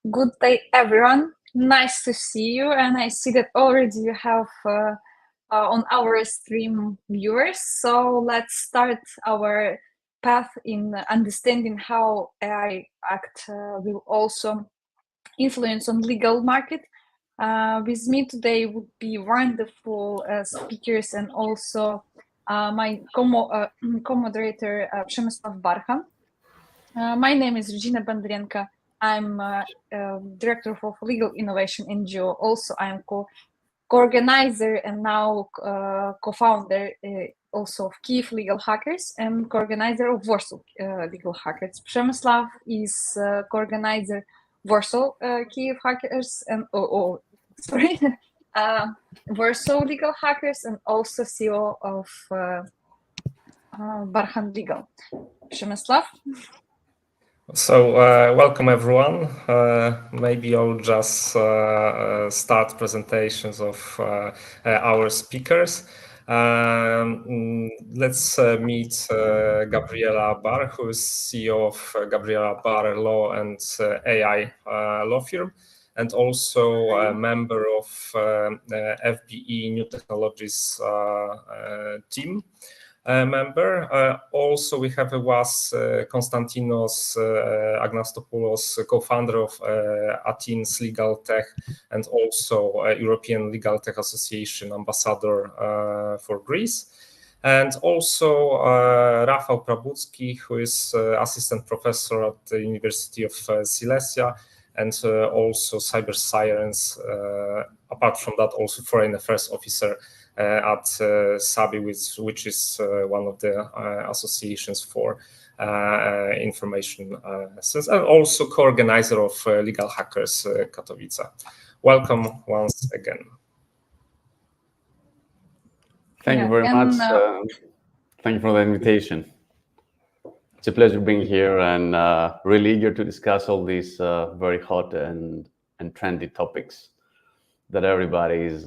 Good day, everyone. Nice to see you. And I see that already you have on our stream viewers. So let's start our path in understanding how AI Act will also influence on legal market. With me today would be wonderful speakers and also my co-moderator Przemysław Barcha. My name is Regina Bondarenko. I'm director of Legal Innovation NGO. Also, I'm co-organizer and now co-founder also of Kyiv Legal Hackers and co-organizer of Warsaw Legal Hackers. Przemysław is co-organizer Warsaw Kyiv Hackers and Warsaw Legal Hackers and also CEO of Barchan Legal. Przemysław. So welcome everyone. Maybe I'll just start presentations of our speakers. Let's meet Gabriela Barr, who is CEO of Gabriela Barr Law and AI law firm, and also a member of FBE New Technologies team. Member. Also, we have with us Konstantinos Anagnostopoulos, co-founder of Athens Legal Tech and also European Legal Tech Association ambassador for Greece. And also Rafał Prabucki, who is assistant professor at the University of Silesia and also cyber science. Apart from that, also foreign affairs officer at SABI, which is one of the associations for information systems, and also co-organizer of Legal Hackers Katowice. Welcome once again. Thank you very much. Thank you for the invitation. It's a pleasure being here and really eager to discuss all these very hot and trendy topics that everybody is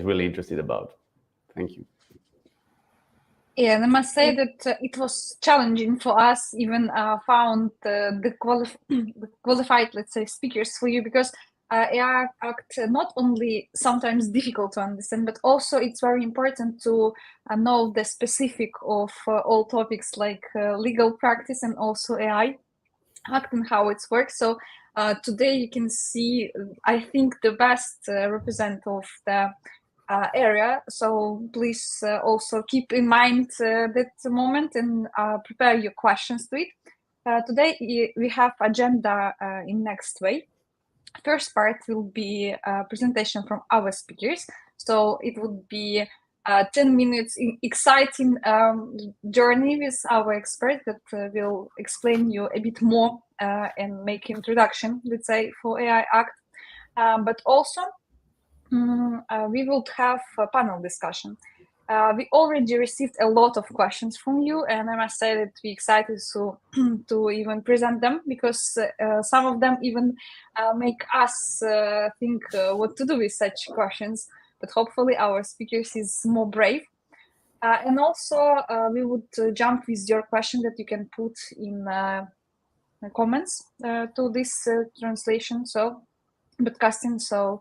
really interested about. Thank you. Yeah, and I must say that it was challenging for us even found the qualified, let's say, speakers for you, because AI Act not only sometimes difficult to understand, but also it's very important to know the specific of all topics like legal practice and also AI Act and how it works. So today you can see, I think, the best representative of the area. So please also keep in mind that moment and prepare your questions to it. Today we have agenda in next way. First part will be a presentation from our speakers. So it would be 10 minutes exciting journey with our expert that will explain you a bit more and make introduction, let's say, for AI Act. But also we will have a panel discussion. We already received a lot of questions from you, and I must say that we're excited to even present them, because some of them even make us think what to do with such questions. But hopefully our speakers is more brave. And also we would jump with your question that you can put in comments to this translation, so broadcasting. So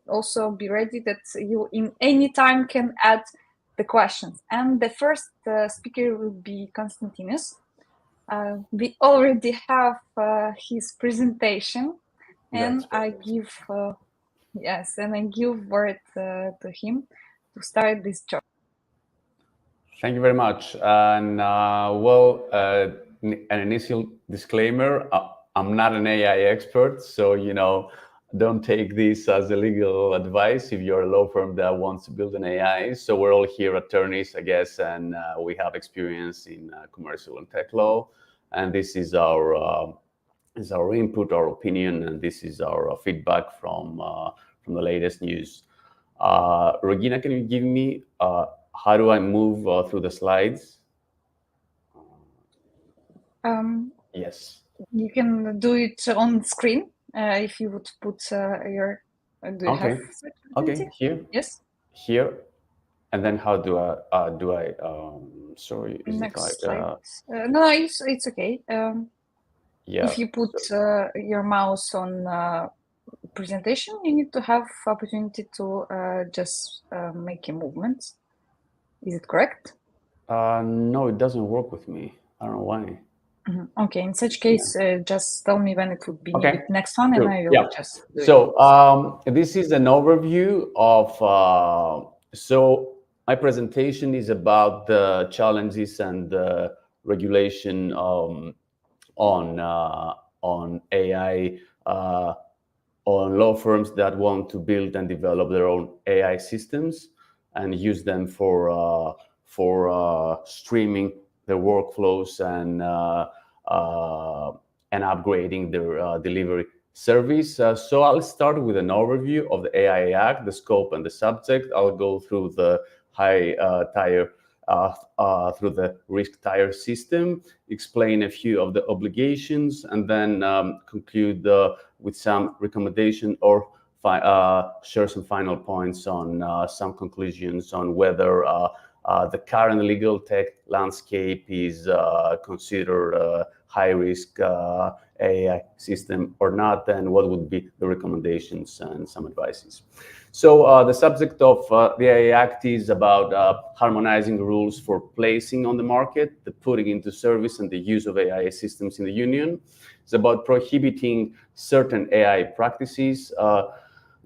also be ready that you in any time can add the questions. And the first speaker will be Konstantinos. We already have his presentation, and I give word to him to start this job. Thank you very much. And an initial disclaimer: I'm not an AI expert, so don't take this as a legal advice if you're a law firm that wants to build an AI. So we're all here attorneys, I guess, and we have experience in commercial and tech law. And this is our input, our opinion, and this is our feedback from the latest news. Regina, can you give me how do I move through the slides? Yes. You can do it on screen. If you would put your okay, here. Yes. Here, and then how do I sorry, is next it like slide? No, it's okay. if you put your mouse on presentation, you need to have opportunity to just make a movement. Is it correct? No, it doesn't work with me. I don't know why. Okay, in such case, just tell me when it would be Okay. needed next one, and I will just do it. So this is an overview of, so my presentation is about the challenges and the regulation on AI, on law firms that want to build and develop their own AI systems and use them for streaming their workflows and upgrading their delivery service. So I'll start with an overview of the AI Act, the scope and the subject. I'll go through the through the risk tier system, explain a few of the obligations, and then conclude with some recommendation or share some final points on some conclusions on whether the current legal tech landscape is considered high risk AI system or not, and what would be the recommendations and some advices. So the subject of the AI Act is about harmonizing rules for placing on the market, the putting into service and the use of AI systems in the Union. It's about prohibiting certain AI practices,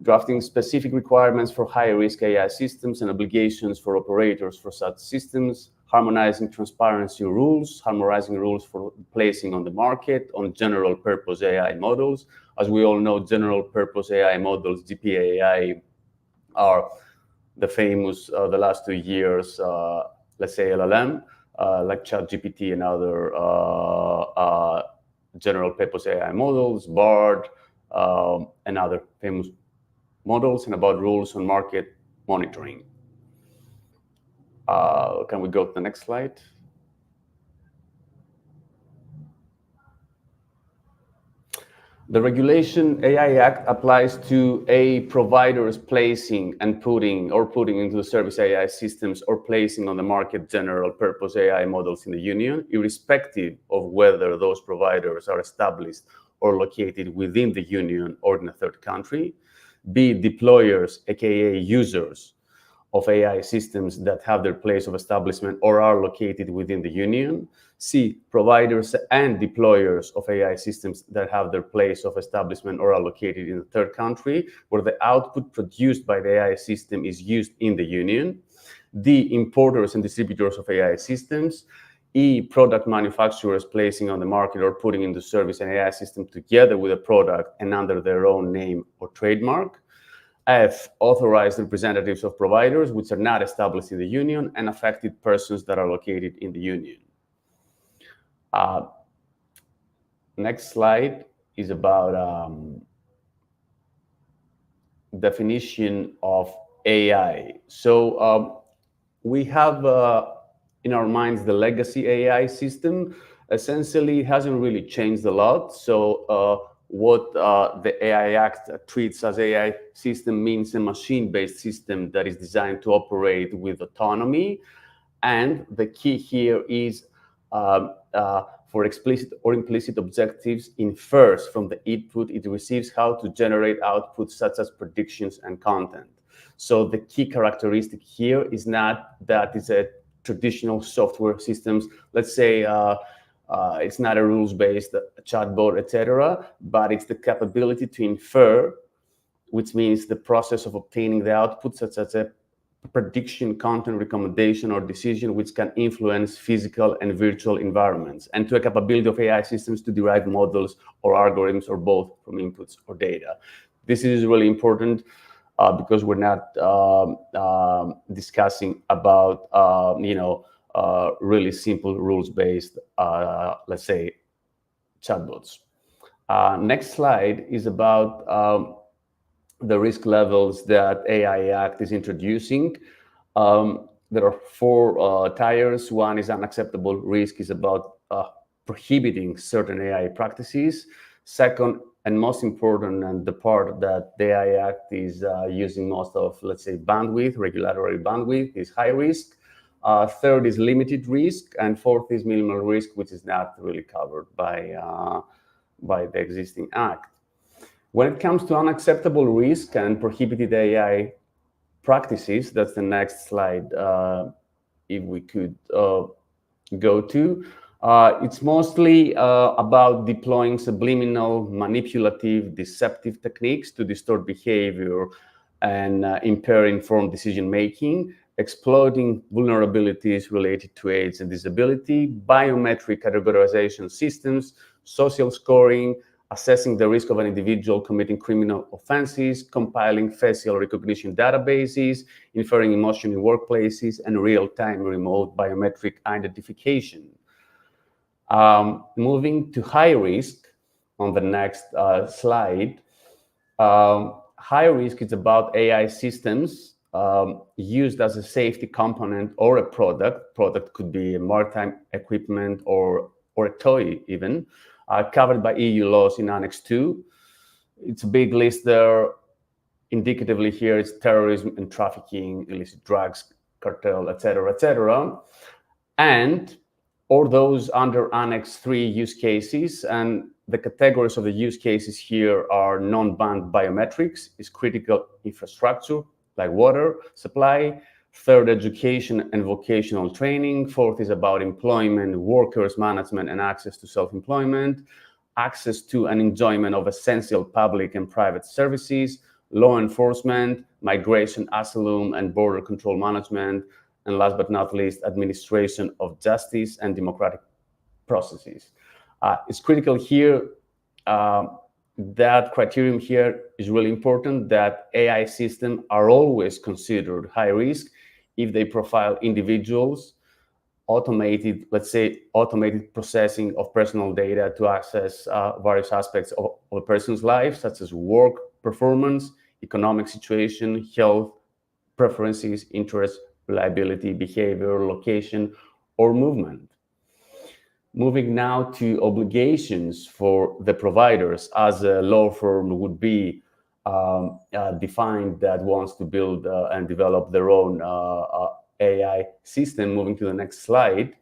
drafting specific requirements for high-risk AI systems and obligations for operators for such systems, harmonizing transparency rules, harmonizing rules for placing on the market on general-purpose AI models. As we all know, general-purpose AI models, GPAI, are the famous, the last 2 years, let's say LLM, like ChatGPT and other general-purpose AI models, BARD, and other famous models, and about rules on market monitoring. Can we go to the next slide? The Regulation AI Act applies to a provider's placing and putting into service AI systems or placing on the market general purpose AI models in the Union, irrespective of whether those providers are established or located within the Union or in a third country, be deployers, aka users of AI systems that have their place of establishment or are located within the Union, C, providers and deployers of AI systems that have their place of establishment or are located in a third country where the output produced by the AI system is used in the Union, D, importers and distributors of AI systems, E, product manufacturers placing on the market or putting into service an AI system together with a product and under their own name or trademark, F, authorized representatives of providers which are not established in the Union and affected persons that are located in the Union. Next slide is about definition of AI. So we have in our minds the legacy AI system. Essentially, it hasn't really changed a lot. So what the AI Act treats as AI system means a machine-based system that is designed to operate with autonomy. And the key here is for explicit or implicit objectives, infers from the input it receives how to generate outputs such as predictions and content. So the key characteristic here is not that it's a traditional software systems, let's say it's not a rules-based chatbot, etc., but it's the capability to infer, which means the process of obtaining the output, such as a prediction, content, recommendation, or decision, which can influence physical and virtual environments, and to a capability of AI systems to derive models or algorithms or both from inputs or data. This is really important because we're not discussing about, really simple rules-based, let's say, chatbots. Next slide is about the risk levels that AI Act is introducing. There are 4 tiers. One is unacceptable risk, is about prohibiting certain AI practices. Second, and most important, and the part that the AI Act is using most of, let's say, bandwidth, regulatory bandwidth, is high risk. Third is limited risk, and fourth is minimal risk, which is not really covered by by the existing act. When it comes to unacceptable risk and prohibited AI practices, that's the next slide, if we could go to. It's mostly about deploying subliminal, manipulative, deceptive techniques to distort behavior and impair informed decision-making, exploiting vulnerabilities related to AIDS and disability, biometric categorization systems, social scoring, assessing the risk of an individual committing criminal offenses, compiling facial recognition databases, inferring emotion in workplaces, and real-time remote biometric identification. Moving to high risk on the next slide. High risk is about AI systems used as a safety component or a product. Product could be maritime equipment or a toy even, covered by EU laws in Annex 2. It's a big list there. Indicatively here, it's terrorism and trafficking, illicit drugs, cartel, etc., and or those under Annex 3 use cases. And the categories of the use cases here are non-banned biometrics, is critical infrastructure like water supply. Third, education and vocational training. Fourth is about employment, workers, management, and access to self-employment, access to and enjoyment of essential public and private services, law enforcement, migration, asylum, and border control management, and last but not least, administration of justice and democratic processes. It's critical here, that criterion here is really important, that AI systems are always considered high risk if they profile individuals, automated, let's say, automated processing of personal data to access various aspects of a person's life, such as work performance, economic situation, health, preferences, interests, reliability, behavior, location, or movement. Moving now to obligations for the providers, as a law firm would be defined that wants to build and develop their own AI system. Moving to the next slide,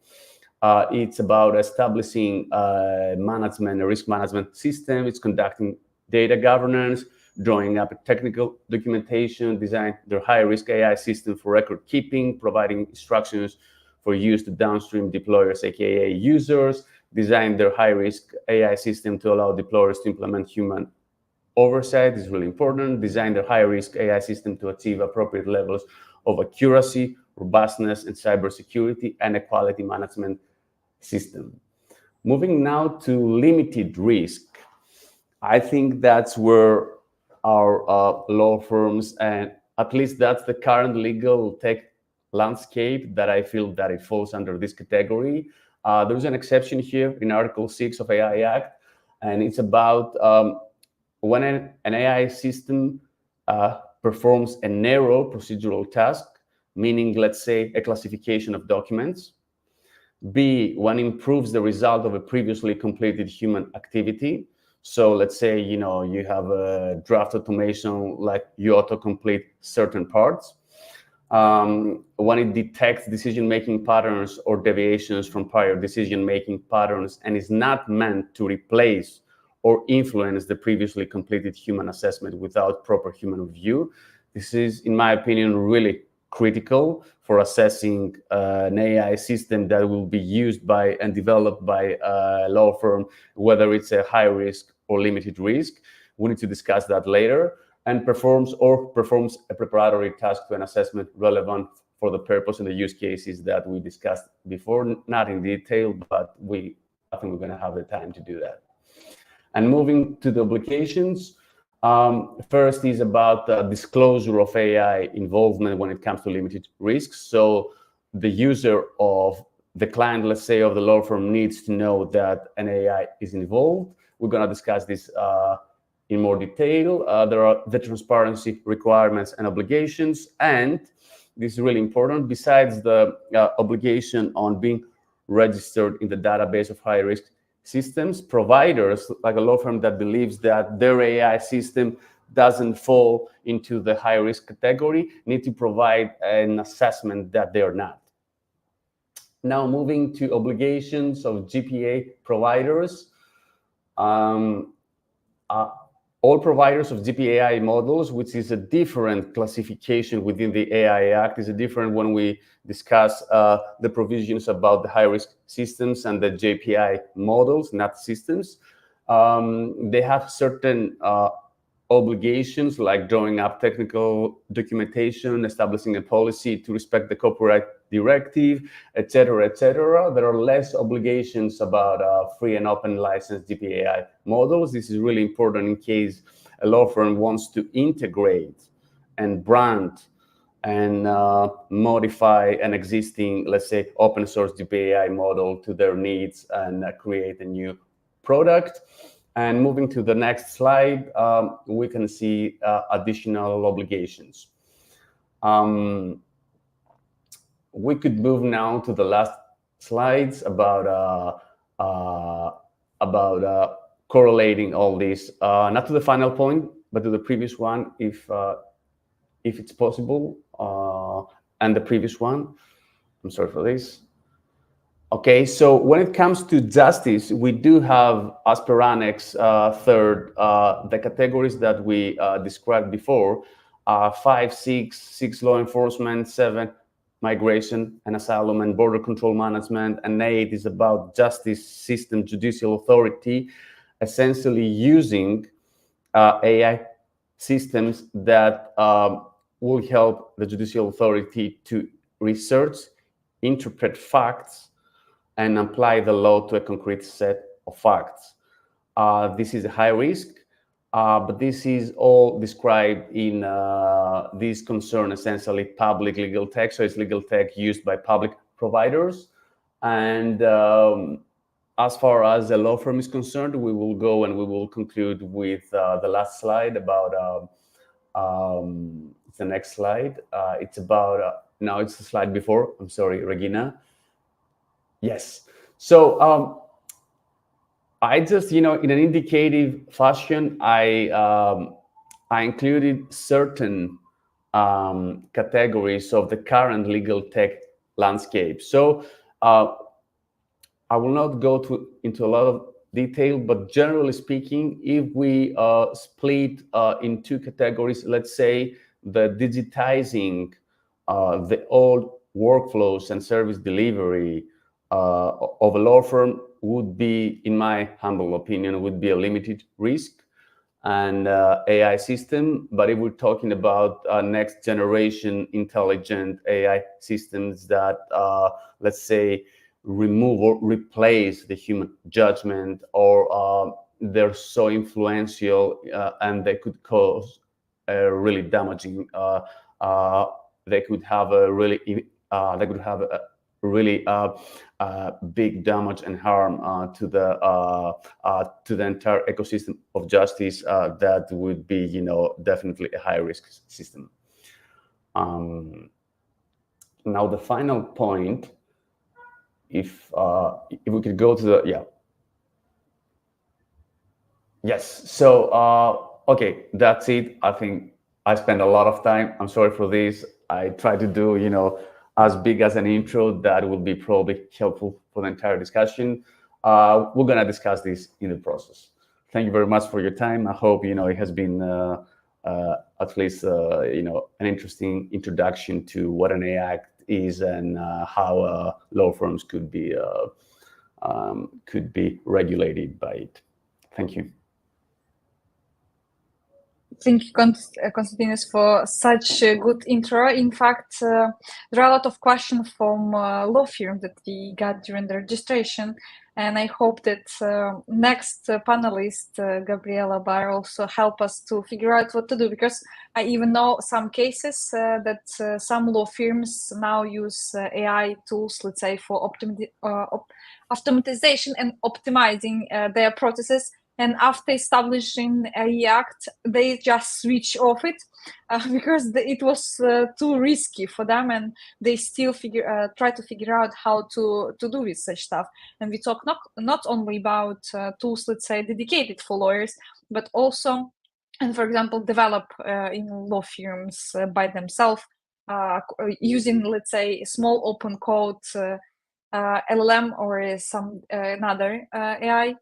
it's about establishing a risk management system. It's conducting data governance, drawing up technical documentation, design their high-risk AI system for record keeping, providing instructions for use to downstream deployers, aka users, design their high-risk AI system to allow deployers to implement human oversight is really important, design their high-risk AI system to achieve appropriate levels of accuracy, robustness, and cybersecurity, and a quality management system. Moving now to limited risk. I think that's where our law firms, and at least that's the current legal tech landscape that I feel that it falls under this category. There's an exception here in Article 6 of AI Act, and it's about when an AI system performs a narrow procedural task, meaning, let's say, a classification of documents. B, when it improves the result of a previously completed human activity. So let's say, you have a draft automation, like you autocomplete certain parts. When it detects decision-making patterns or deviations from prior decision-making patterns and is not meant to replace or influence the previously completed human assessment without proper human review. This is, in my opinion, really critical for assessing an AI system that will be used by and developed by a law firm, whether it's a high risk or limited risk. We need to discuss that later. And performs a preparatory task to an assessment relevant for the purpose and the use cases that we discussed before, not in detail, but I think we're going to have the time to do that. And moving to the obligations, first is about the disclosure of AI involvement when it comes to limited risks. So the user of the client, let's say, of the law firm needs to know that an AI is involved. We're going to discuss this in more detail. There are the transparency requirements and obligations. And this is really important. Besides the obligation on being registered in the database of high-risk systems, providers, like a law firm that believes that their AI system doesn't fall into the high-risk category, need to provide an assessment that they are not. Now, moving to obligations of GPA providers. All providers of GPAI models, which is a different classification within the AI Act, is a different when we discuss the provisions about the high-risk systems and the JPI models, not systems. They have certain obligations like drawing up technical documentation, establishing a policy to respect the copyright directive, etc., etc. There are less obligations about free and open license GPAI models. This is really important in case a law firm wants to integrate and brand and modify an existing, let's say, open source GPAI model to their needs and create a new product. And moving to the next slide, we can see additional obligations. We could move now to the last slides about correlating all this, not to the final point, but to the previous one, if it's possible, and the previous one. I'm sorry for this. Okay, so when it comes to justice, we do have, as per Annex 3rd, the categories that we described before, 5, 6 law enforcement, 7 migration and asylum and border control management, and 8 is about justice system, judicial authority, essentially using AI systems that will help the judicial authority to research, interpret facts, and apply the law to a concrete set of facts. This is a high risk, but this is all described in this concern, essentially public legal tech. So it's legal tech used by public providers. And as far as the law firm is concerned, we will go and we will conclude with the last slide about, it's the next slide. It's about, now it's the slide before, I'm sorry, Regina. Yes. So I just, in an indicative fashion, I included certain categories of the current legal tech landscape. So I will not go into a lot of detail, but generally speaking, if we split in 2 categories, let's say the digitizing the old workflows and service delivery of a law firm would be, in my humble opinion, would be a limited risk and AI system. But if we're talking about next generation intelligent AI systems that, let's say, remove or replace the human judgment, or they're so influential and they could cause a really damaging, they could have a really big damage and harm to the entire ecosystem of justice. That would be, definitely a high risk system. Now the final point, if we could go to the yes. So okay, that's it. I think I spent a lot of time. I'm sorry for this. I try to do, as big as an intro that will be probably helpful for the entire discussion. We're going to discuss this in the process. Thank you very much for your time. I hope, it has been at least, an interesting introduction to what an AI Act is and how law firms could be regulated by it. Thank you. Thank you, Konstantinos, for such a good intro. In fact, there are a lot of questions from law firms that we got during the registration, and I hope that next panelist, Gabriela Barreaux, also help us to figure out what to do, because I even know some cases that some law firms now use AI tools, let's say, for automatization and optimizing their processes. And after establishing a Act, they just switch off it because it was too risky for them, and they still try to figure out how to do with such stuff. And we talk not only about tools, let's say, dedicated for lawyers, but also, and for example, develop in law firms by themselves using, let's say, small open code LLM or some another AI.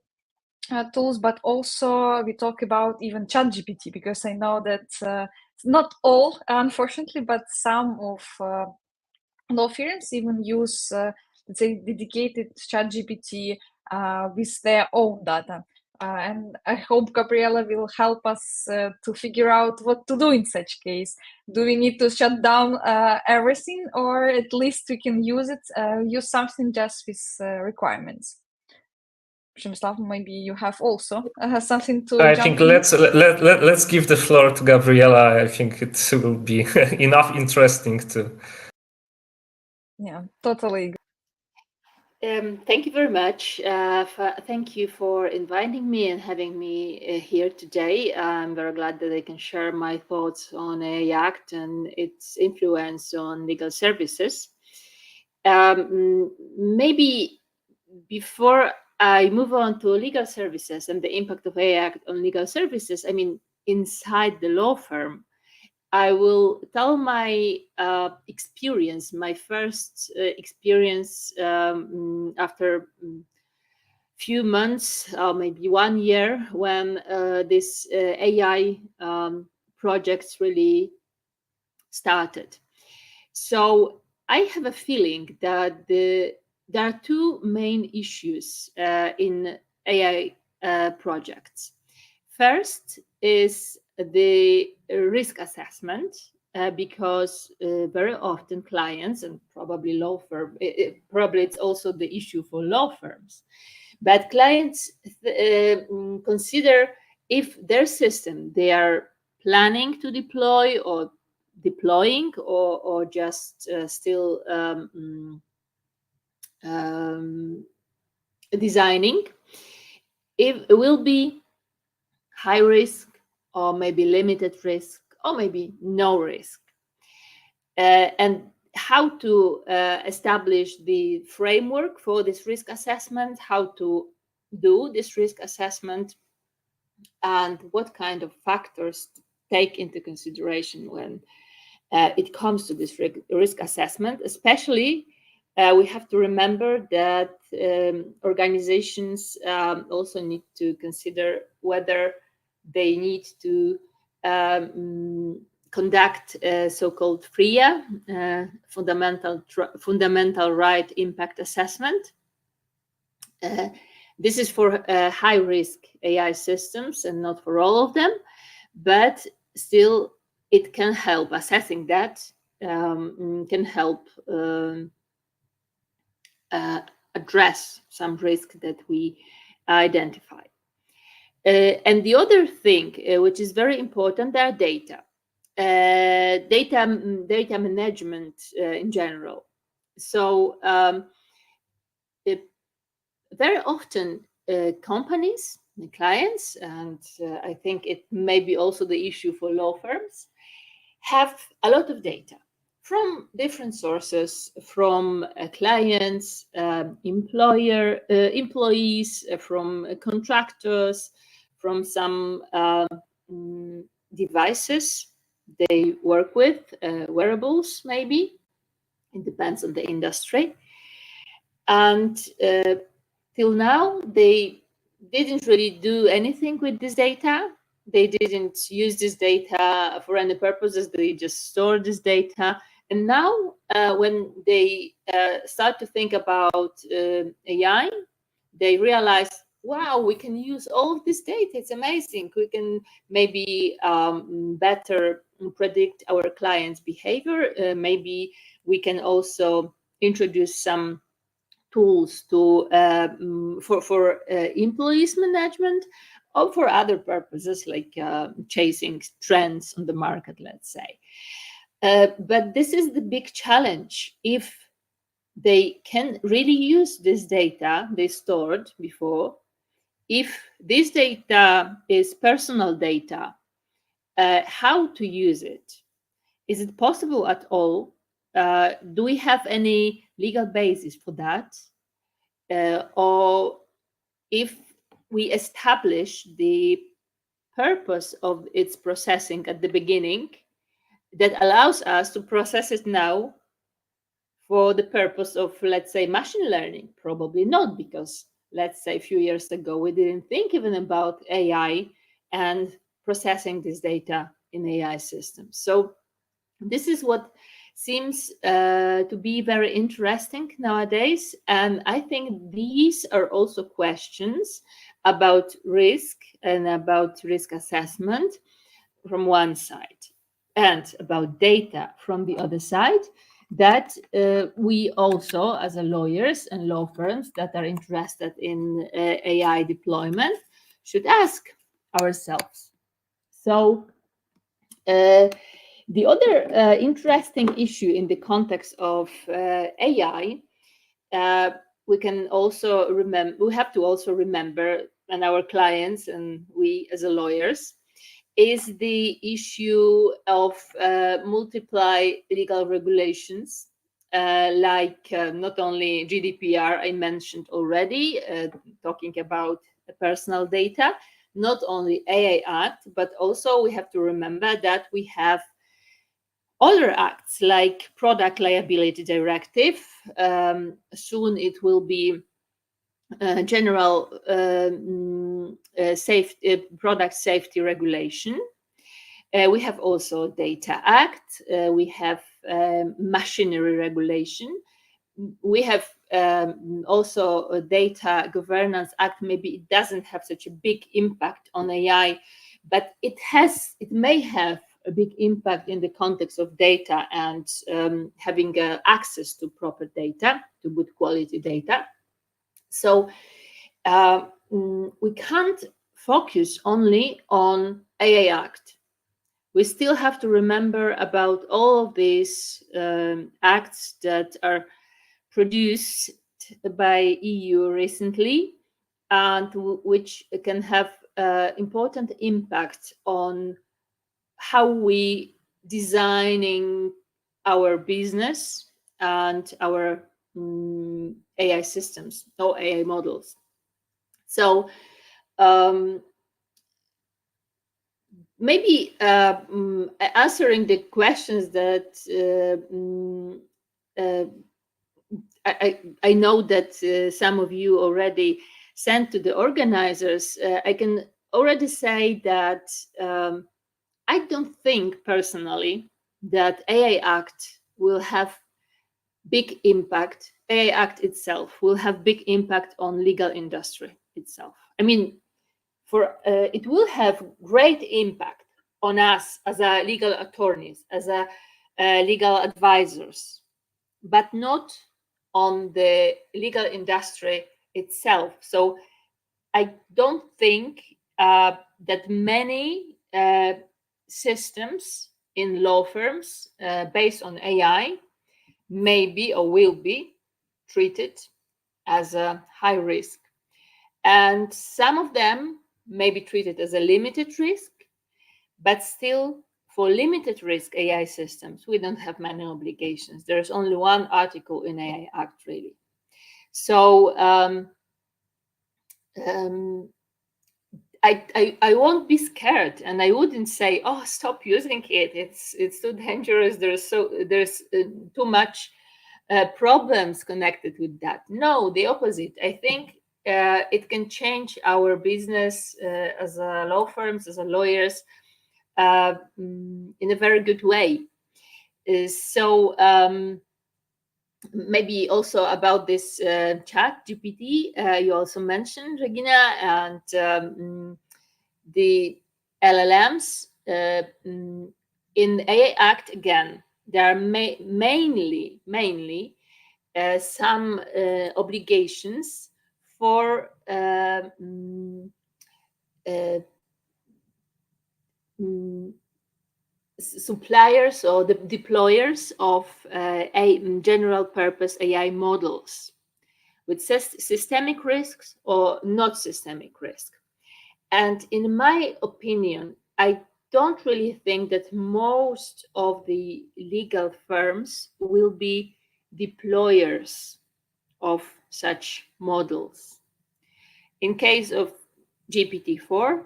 tools, but also we talk about even ChatGPT, because I know that not all, unfortunately, but some of law firms even use, let's say, dedicated ChatGPT with their own data. And I hope Gabriela will help us to figure out what to do in such case. Do we need to shut down everything, or at least we can use it, use something just with requirements? Przemysław, maybe you have also something to I jump think in. let's give the floor to Gabriela. I think it will be enough interesting to. Yeah, totally. Thank you very much. Thank you for inviting me and having me here today. I'm very glad that I can share my thoughts on AI Act and its influence on legal services. Maybe before I move on to legal services and the impact of AI Act on legal services, I mean, inside the law firm, I will tell my experience, my first experience after few months, maybe 1 year, when this AI projects really started. So I have a feeling that there are two main issues in AI projects. First is the risk assessment, because very often clients, and probably law firm, probably it's also the issue for law firms, but clients consider if their system they are planning to deploy or deploying or just still designing, if it will be high risk or maybe limited risk or maybe no risk, and how to establish the framework for this risk assessment, how to do this risk assessment, and what kind of factors to take into consideration when it comes to this risk assessment. Especially, we have to remember that organizations also need to consider whether they need to conduct a so-called FRIA, fundamental right impact assessment. This is for high-risk AI systems and not for all of them, but still it can help. Assessing that can help address some risk that we identify. And the other thing, which is very important, are data. Data management in general. So very often companies and clients, and I think it may be also the issue for law firms, have a lot of data from different sources, from clients, employees, from contractors, from some devices they work with, wearables maybe, it depends on the industry. And till now, they didn't really do anything with this data. They didn't use this data for any purposes. They just store this data. And now, when they start to think about AI, they realize, wow, we can use all of this data. It's amazing. We can maybe better predict our clients' behavior. Maybe we can also introduce some tools to for employees management or for other purposes like chasing trends on the market, let's say. But this is the big challenge. If they can really use this data they stored before, if this data is personal data, how to use it? Is it possible at all? Do we have any legal basis for that? Or if we establish the purpose of its processing at the beginning, that allows us to process it now for the purpose of, let's say, machine learning? Probably not, because let's say a few years ago, we didn't think even about AI and processing this data in AI systems. So this is what seems to be very interesting nowadays. And I think these are also questions about risk and about risk assessment from one side, and about data from the other side, that we also, as a lawyers and law firms that are interested in AI deployment, should ask ourselves. So the other interesting issue in the context of AI, we can also remember, we have to also remember, and our clients and we as a lawyers, is the issue of multiply legal regulations, like not only GDPR I mentioned already, talking about personal data, not only AI Act, but also we have to remember that we have other acts like Product Liability Directive. Soon it will be General Product Safety Regulation. We have also Data Act. We have Machinery Regulation. We have also a Data Governance Act. Maybe it doesn't have such a big impact on AI, but it may have a big impact in the context of data and having access to proper data, to good quality data. So we can't focus only on AI Act. We still have to remember about all of these acts that are produced by EU recently, and which can have important impact on how we designing our business and our AI systems or AI models. So maybe answering the questions that I know that some of you already sent to the organizers, I can already say that I don't think personally that AI Act will have big impact. AI Act itself will have big impact on legal industry itself. I mean, it will have great impact on us as a legal attorneys, as a legal advisors, but not on the legal industry itself. So I don't think that many systems in law firms based on AI may be or will be treated as a high risk. And some of them may be treated as a limited risk, but still for limited risk AI systems, we don't have many obligations. There's only one article in AI Act, really. So I won't be scared, and I wouldn't say, "Oh, stop using it. It's too dangerous. There's too much problems connected with that." No, the opposite. I think it can change our business as a law firms, as a lawyers, in a very good way. So maybe also about this chat GPT, you also mentioned, Regina, and the LLMs. In AI Act, again, there are mainly some obligations for suppliers or the deployers of general purpose AI models with systemic risks or not systemic risk. And in my opinion, I don't really think that most of the legal firms will be deployers of such models. In case of GPT-4,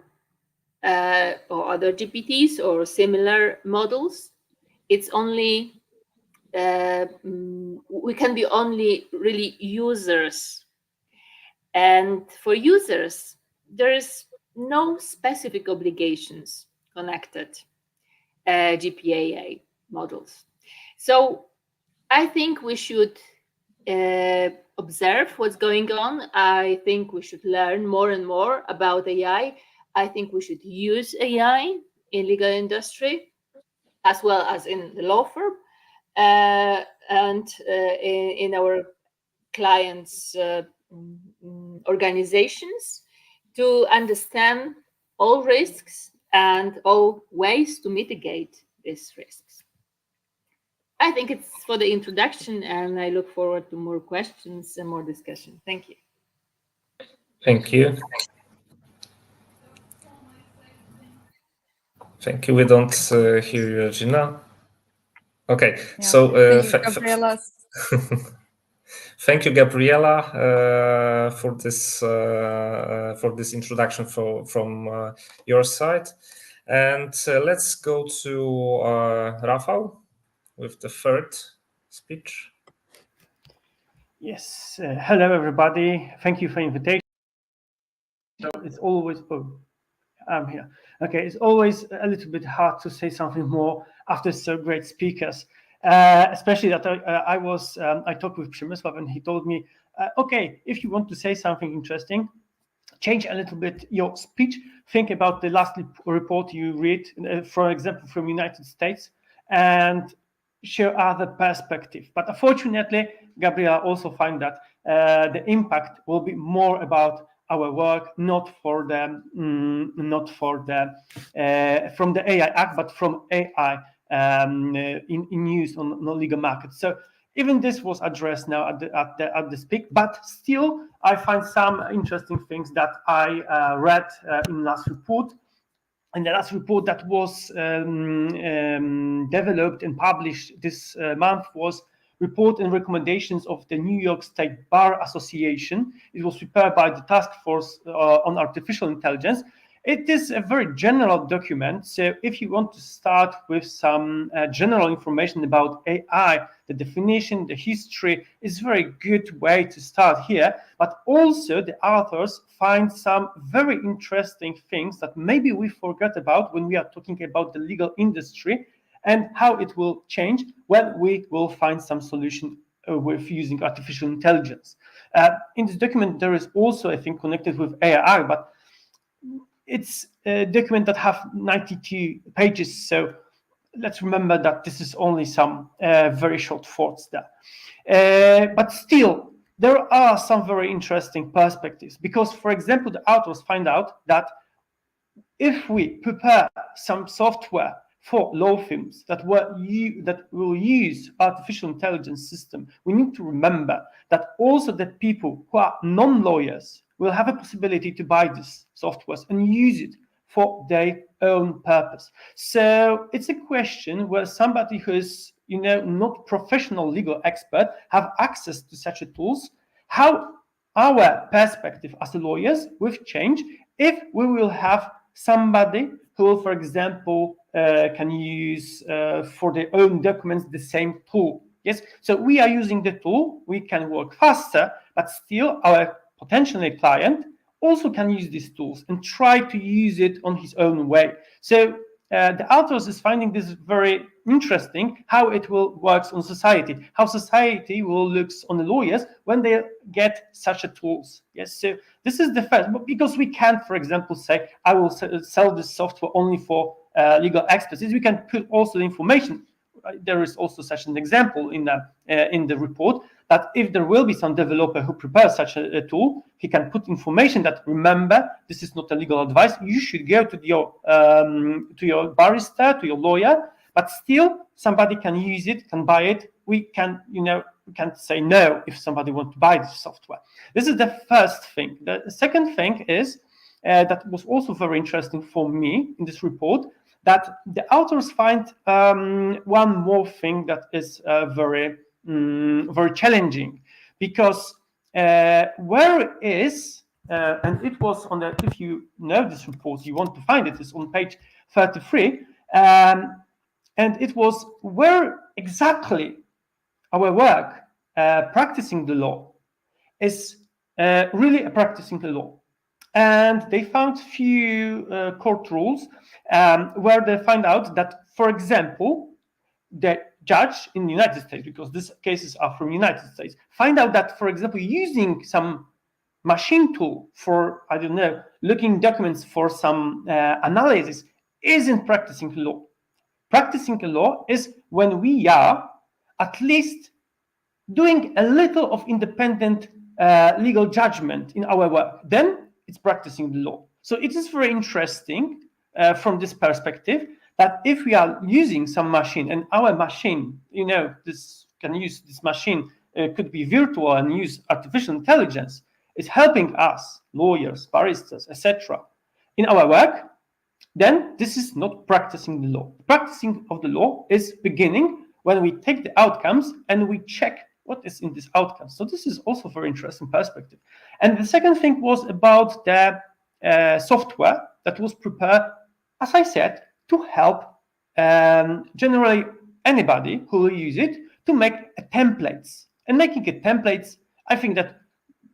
or other GPTs or similar models, it's only we can be only really users, And for users, there is no specific obligations connected GPAI models. So I think we should observe what's going on. I think we should learn more and more about AI. I think we should use AI in legal industry as well as in the law firm and in our clients' organizations to understand all risks and all ways to mitigate these risks. I think it's for the introduction, and I look forward to more questions and more discussion. Thank you. Thank you. Thank you. We don't hear you, Gina. Okay, Yeah. so Thank you, Gabriela. thank you, Gabriela, for this introduction from your side, and let's go to Rafał with the third speech. Yes. Hello, everybody. Thank you for the invitation. So it's always I'm here. Okay, it's always a little bit hard to say something more after so great speakers. Especially that I talked with Przemysław and he told me, okay, if you want to say something interesting, change a little bit your speech. Think about the last report you read, for example, from United States, and share other perspective. But unfortunately, Gabriela also find that the impact will be more about our work, not for the from the AI Act, but from AI in use on legal markets. So even this was addressed now at the speak, but still I find some interesting things that I read in last report. And the last report that was developed and published this month was report and recommendations of the New York State Bar Association. It was prepared by the Task Force on Artificial Intelligence. It is a very general document. So if you want to start with some general information about AI, the definition, the history is a very good way to start here. But also the authors find some very interesting things that maybe we forgot about when we are talking about the legal industry and how it will change when we will find some solution with using artificial intelligence. In this document, there is also, I think, connected with AI, but it's a document that have 92 pages. So let's remember that this is only some very short thoughts there. But still, there are some very interesting perspectives because, for example, the authors find out that if we prepare some software for law firms that will use artificial intelligence system, we need to remember that also the people who are non-lawyers will have a possibility to buy this software and use it for their own purpose. So it's a question where somebody who is, not professional legal expert have access to such a tools, how our perspective as lawyers will change if we will have somebody who will, for example, can use for their own documents the same tool. Yes, so we are using the tool, we can work faster, but still our potential client also can use these tools and try to use it on his own way. So the authors is finding this very interesting, how it will works on society, how society will looks on the lawyers when they get such a tools. Yes, so this is the first, but because we can't, for example, say I will sell this software only for legal experts. We can put also the information. There is also such an example in the report that if there will be some developer who prepares such a tool, he can put information that, remember, this is not a legal advice. You should go to your barrister, to your lawyer, but still somebody can use it, can buy it. We can, we can't say no if somebody wants to buy this software. This is the first thing. The second thing is that was also very interesting for me in this report, that the authors find one more thing that is very challenging, because where is and it was on the, if you know this report, you want to find it, is on page 33, and it was where exactly our work practicing the law is really practicing the law. And they found few court rules where they find out that, for example, the judge in the United States, because these cases are from the United States, find out that, for example, using some machine tool for, I don't know, looking documents for some analysis isn't practicing law. Practicing law is when we are at least doing a little of independent legal judgment in our work. Then it's practicing the law. So it is very interesting from this perspective that if we are using some machine, and our machine, this can use this machine could be virtual and use artificial intelligence, is helping us, lawyers, barristers, etc., in our work, then this is not practicing the law. Practicing of the law is beginning when we take the outcomes and we check what is in this outcome. So this is also a very interesting perspective. And the second thing was about the software that was prepared, as I said, to help generally anybody who will use it to make templates. And making templates, I think that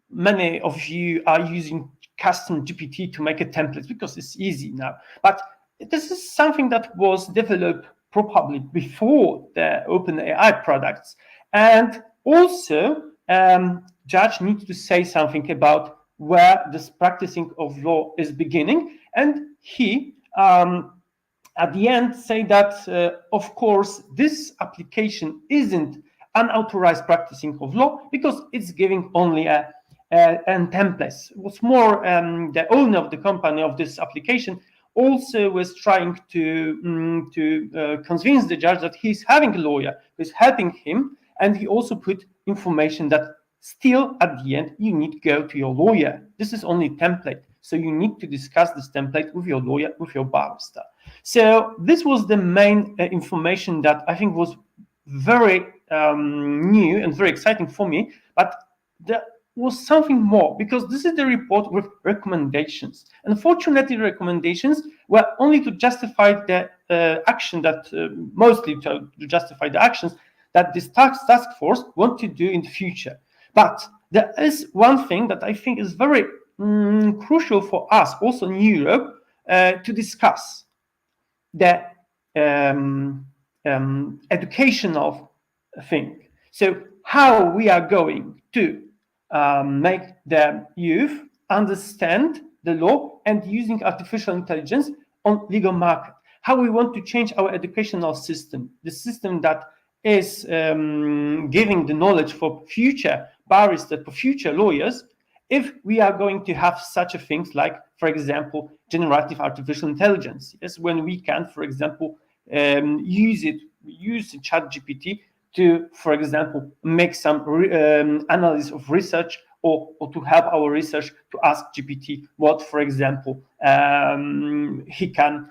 many of you are using custom GPT to make a template because it's easy now. But this is something that was developed probably before the OpenAI products. And also, judge needs to say something about where this practicing of law is beginning. And he, at the end, say that, of course, this application isn't unauthorized practicing of law because it's giving only and templates. What's more, the owner of the company of this application also was trying to convince the judge that he's having a lawyer who's helping him, and he also put information that still at the end you need to go to your lawyer. This is only template, so you need to discuss this template with your lawyer, with your barrister. So this was the main information that I think was very new and very exciting for me, but there was something more, because this is the report with recommendations. Unfortunately, recommendations were only to justify the action that, mostly to justify the actions that this task force want to do in the future. But there is one thing that I think is very crucial for us also in Europe to discuss: the educational thing. So how we are going to make the youth understand the law and using artificial intelligence on legal market. How we want to change our educational system, the system that is giving the knowledge for future barristers, for future lawyers, if we are going to have such a things like, for example, generative artificial intelligence. Yes, when we can, for example, use ChatGPT to, for example, make some analysis of research, or to help our research to ask GPT what, for example, he can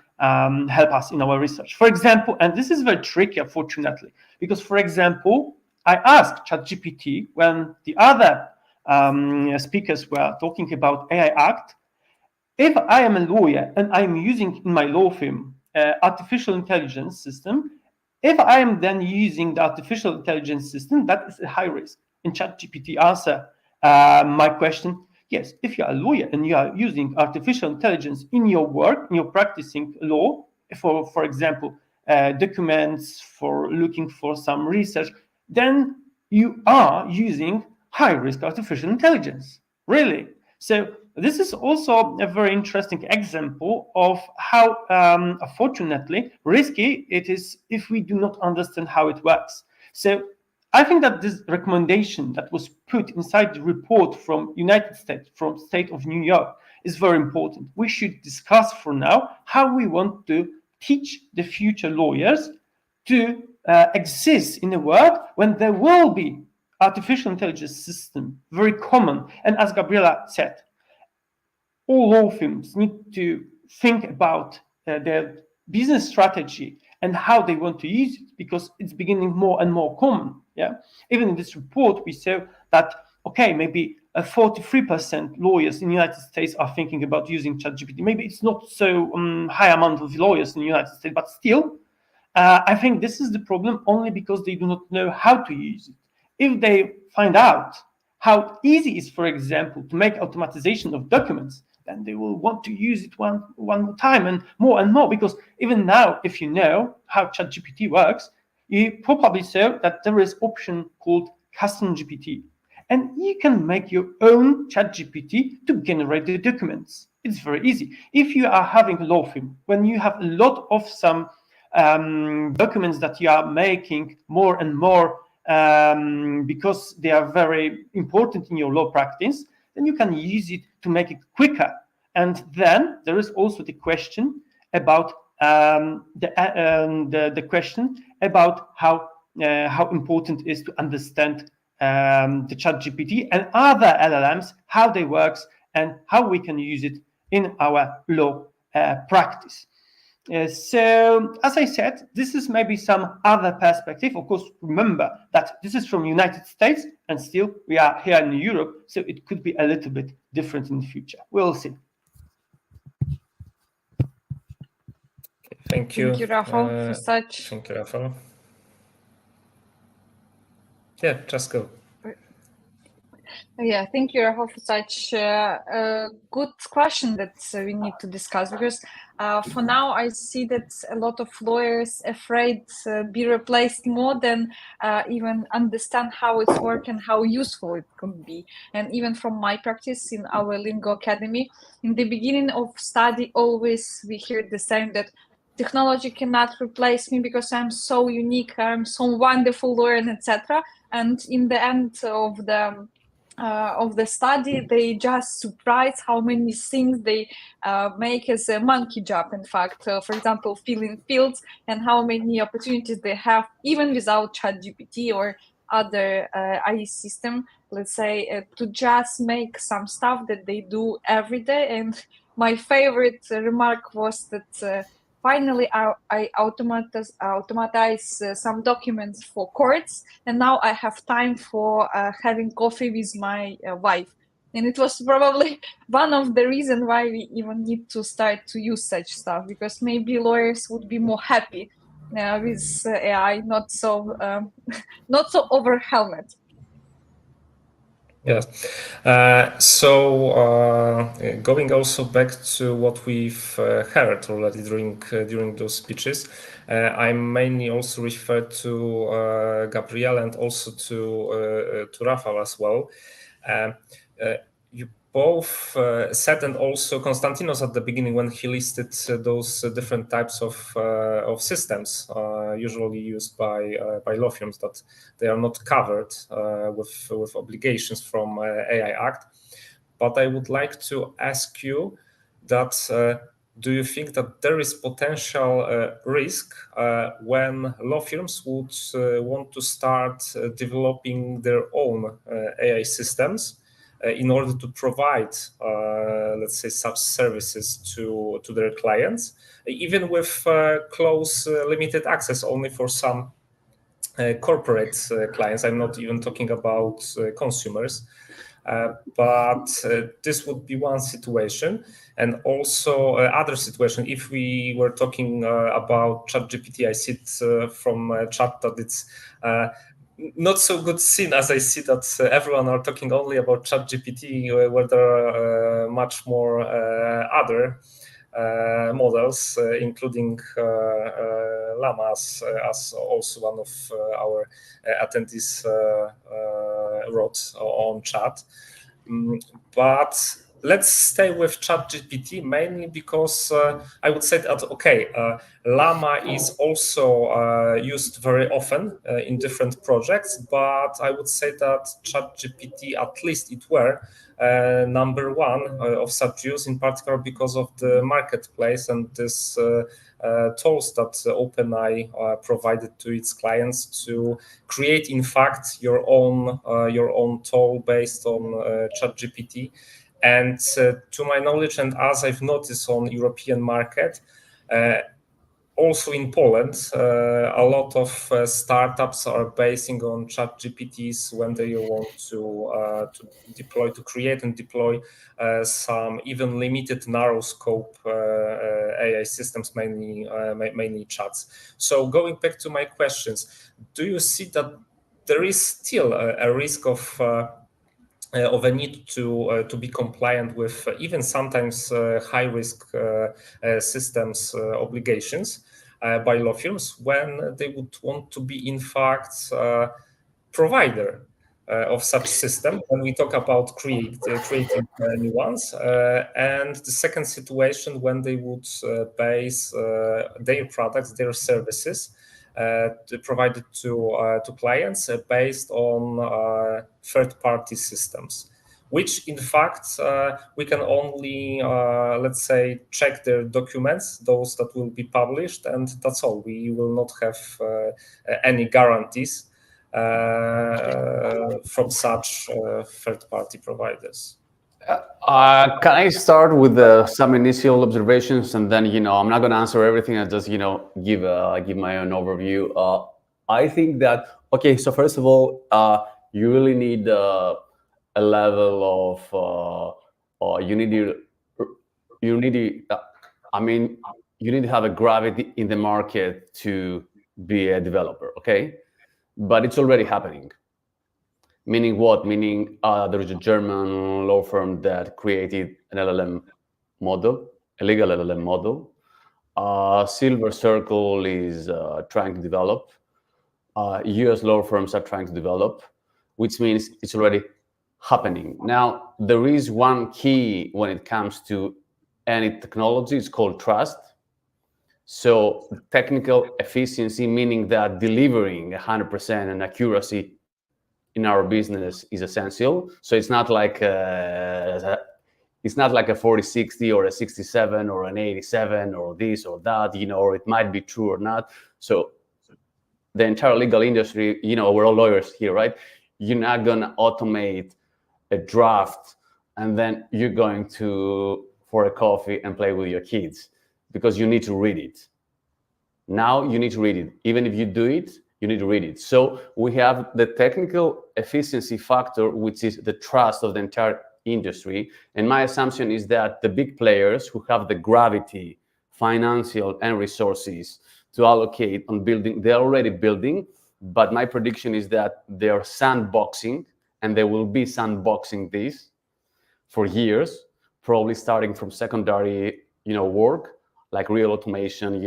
help us in our research. For example, and this is very tricky, unfortunately, because, for example, I asked ChatGPT when the other speakers were talking about AI Act, if I am a lawyer and I'm using in my law firm artificial intelligence system, if I am then using the artificial intelligence system, that is a high risk. And ChatGPT answer my question: yes, if you are a lawyer and you are using artificial intelligence in your work, in your practicing law, for example, documents, for looking for some research, then you are using high-risk artificial intelligence. Really? So this is also a very interesting example of how, unfortunately, risky it is if we do not understand how it works. So I think that this recommendation that was put inside the report from United States, from state of New York, is very important. We should discuss for now how we want to teach the future lawyers to exist in a world when there will be artificial intelligence system, very common. And as Gabriela said, all law firms need to think about their business strategy and how they want to use it, because it's beginning more and more common. Yeah, even in this report, we saw that, okay, maybe 43% lawyers in the United States are thinking about using ChatGPT. Maybe it's not so high amount of lawyers in the United States, but still, I think this is the problem only because they do not know how to use it. If they find out how easy it is, for example, to make automatization of documents, then they will want to use it one more time and more, because even now, if you know how ChatGPT works, you probably saw that there is option called custom GPT, and you can make your own ChatGPT to generate the documents. It's very easy. If you are having a law firm, when you have a lot of some documents that you are making more and more because they are very important in your law practice, then you can use it to make it quicker. And then there is also the question about the question about how important it is to understand the ChatGPT and other LLMs, how they work, and how we can use it in our law practice. So, as I said, this is maybe some other perspective. Of course, remember that this is from the United States, and still we are here in Europe, so it could be a little bit different in the future. We'll see. Thank you. Thank you, Rafał, for such. Thank you, Rafał. Yeah, just go. Yeah, thank you, Rafał, for such a good question that we need to discuss, because for now I see that a lot of lawyers afraid be replaced more than even understand how it's work and how useful it could be. And even from my practice in our Lingo Academy, in the beginning of study, always we hear the same, that technology cannot replace me because I'm so unique, I'm so wonderful lawyer, and etc. And in the end of the study, they just surprised how many things they make as a monkey job. In fact, for example, filling fields, and how many opportunities they have even without ChatGPT or other AI system, let's say, to just make some stuff that they do every day. And my favorite remark was that finally I automatize some documents for courts, and now I have time for having coffee with my wife. And it was probably one of the reasons why we even need to start to use such stuff, because maybe lawyers would be more happy with AI, not so overwhelmed. Yes. So going also back to what we've heard already during those speeches, I mainly also referred to Gabriela and also to Rafał as well. You both said, and also Konstantinos at the beginning when he listed those different types of systems usually used by law firms, that they are not covered with obligations from AI Act. But I would like to ask you that do you think that there is potential risk when law firms would want to start developing their own AI systems in order to provide, let's say, such services to their clients, even with close limited access only for some corporate clients? I'm not even talking about consumers. But this would be one situation. And also other situation, if we were talking about ChatGPT, I see it from chat that it's not so good scene, as I see that everyone are talking only about ChatGPT, where there are much more other models, including Llamas, as also one of our attendees wrote on chat. But let's stay with ChatGPT mainly because I would say that, okay, Llama is also used very often in different projects, but I would say that ChatGPT, at least it were number one of such use, in particular because of the marketplace and this tools that OpenAI provided to its clients to create, in fact, your own tool based on ChatGPT. And to my knowledge, and as I've noticed on European market, also in Poland, a lot of startups are basing on ChatGPTs when they want to create and deploy some even limited narrow scope AI systems, mainly chats. So going back to my questions, do you see that there is still a risk of of a need to be compliant with even sometimes high risk systems obligations by law firms when they would want to be in fact provider of such system when we talk about creating new ones. And the second situation when they would base their products, their services provided to clients based on third-party systems, which in fact we can only, let's say, check their documents, those that will be published, and that's all. We will not have any guarantees from such third-party providers. Can I start with some initial observations, and then I'm not going to answer everything. I just give my own overview. I think that so first of all, you really need a level of you need to have a gravity in the market to be a developer. Okay, but it's already happening. Meaning what? Meaning there is a German law firm that created an LLM model, a legal LLM model. Silver Circle is trying to develop. US law firms are trying to develop, which means it's already happening. Now, there is one key when it comes to any technology. It's called trust. So technical efficiency, meaning that delivering 100% and accuracy in our business is essential. So it's not like a 40-60 or a 67 or an 87 or this or that, or it might be true or not. So the entire legal industry, we're all lawyers here, right? You're not going to automate a draft and then you're going for a coffee and play with your kids, because you need to read it. Now you need to read it. Even if you do it, you need to read it. So we have the technical efficiency factor, which is the trust of the entire industry. And my assumption is that the big players who have the gravity, financial and resources to allocate on building, they're already building. But my prediction is that they're sandboxing, and they will be sandboxing this for years, probably starting from secondary, work, like real automation,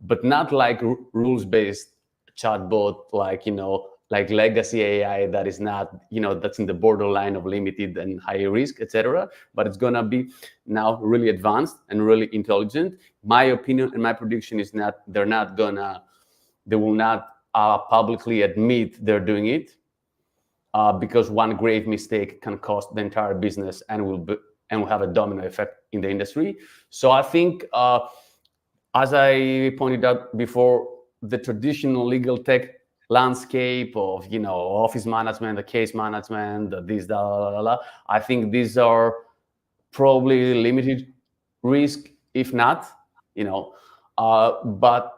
but not like rules-based chatbot, like legacy AI that is not, that's in the borderline of limited and high risk, etc. But it's gonna be now really advanced and really intelligent. My opinion and my prediction is that they will not publicly admit they're doing it, because one grave mistake can cost the entire business and will have a domino effect in the industry. So I think, as I pointed out before, the traditional legal tech landscape of office management, the case management, I think these are probably limited risk, if not, but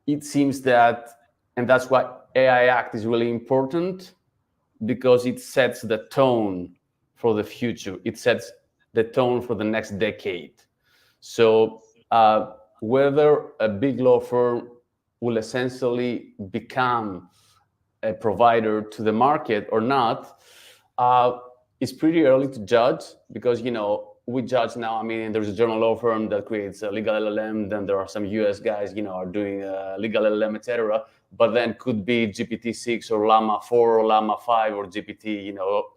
it seems that, and that's why AI Act is really important, because it sets the tone for the future. It sets the tone for the next decade. So whether a big law firm will essentially become a provider to the market or not, it's pretty early to judge, because we judge now. I mean, there's a German law firm that creates a legal LLM, then there are some US guys are doing a legal LLM, etc. But then could be GPT-6 or Llama 4 or Llama 5 or GPT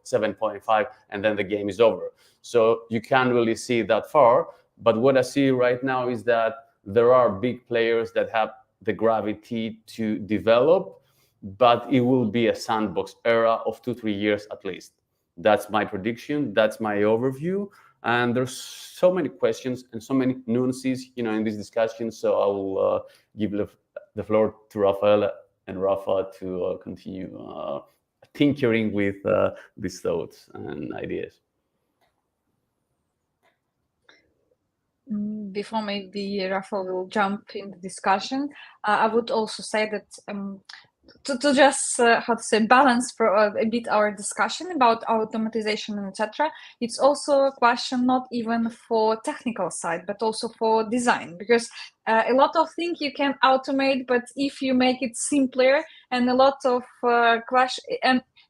7.5, and then the game is over. So you can't really see that far. But what I see right now is that there are big players that have the gravity to develop, but it will be a sandbox era of 2-3 years at least. That's my prediction. That's my overview. And there's so many questions and so many nuances, in this discussion. So I will give the floor to Rafael and Rafa to continue tinkering with these thoughts and ideas. Before maybe Rafa will jump in the discussion, I would also say that to just balance for a bit our discussion about automatization and etc. It's also a question not even for technical side, but also for design, because a lot of things you can automate, but if you make it simpler, and a lot of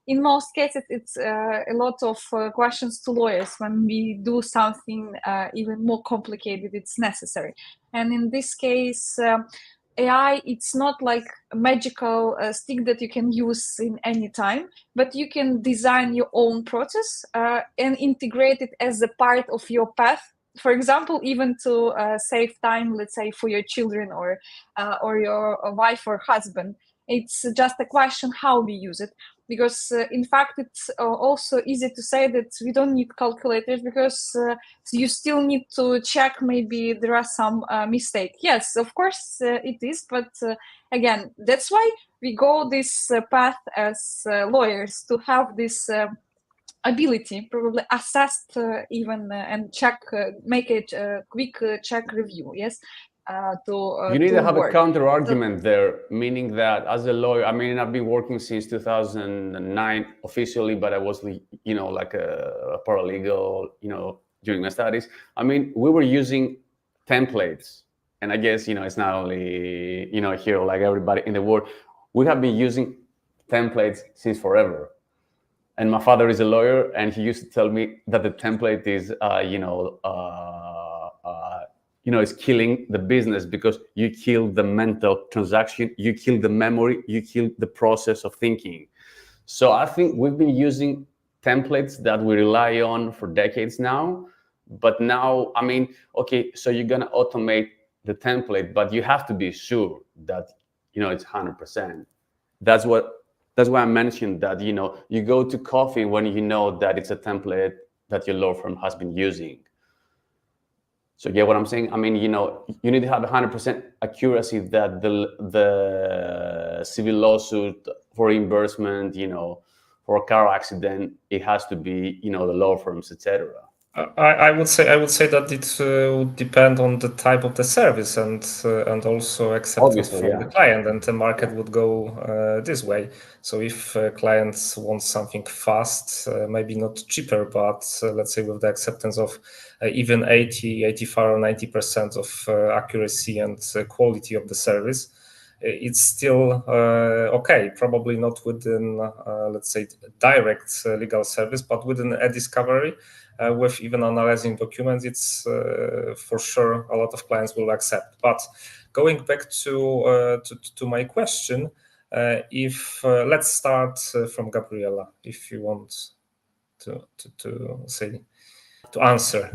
in most cases, it's a lot of questions to lawyers when we do something even more complicated. It's necessary, and in this case, AI, it's not like a magical stick that you can use in any time, but you can design your own process and integrate it as a part of your path. For example, even to save time, let's say, for your children or your wife or husband. It's just a question how we use it, because in fact it's also easy to say that we don't need calculators, because you still need to check, maybe there are some mistake. Yes, of course it is, but again, that's why we go this path as lawyers, to have this ability, probably assessed even and check, make a quick check review. Yes. You need to have a counter argument there, meaning that as a lawyer, I mean, I've been working since 2009 officially, but I was, you know, like a paralegal, you know, during my studies. I mean, we were using templates, and I guess, you know, it's not only, you know, here, like everybody in the world, we have been using templates since forever. And my father is a lawyer, and he used to tell me that the template is, is killing the business, because you kill the mental transaction, you kill the memory, you kill the process of thinking. So I think we've been using templates that we rely on for decades now. But now, I mean, okay, so you're gonna automate the template, but you have to be sure that, you know, it's 100%. That's why I mentioned that, you know, you go to coffee when you know that it's a template that your law firm has been using. So get what I'm saying? I mean, you know, you need to have 100% accuracy that the civil lawsuit for reimbursement, you know, for a car accident, it has to be, you know, the law firms, etc. I would say that it would depend on the type of the service and also acceptance from the client, and the market would go this way. So if clients want something fast, maybe not cheaper, but let's say with the acceptance of even 80, 85 or 90% of accuracy and quality of the service, it's still okay. Probably not within, let's say, direct legal service, but within a discovery. With even analyzing documents, it's for sure a lot of clients will accept. But going back to my question, if let's start from Gabriela, if you want to answer.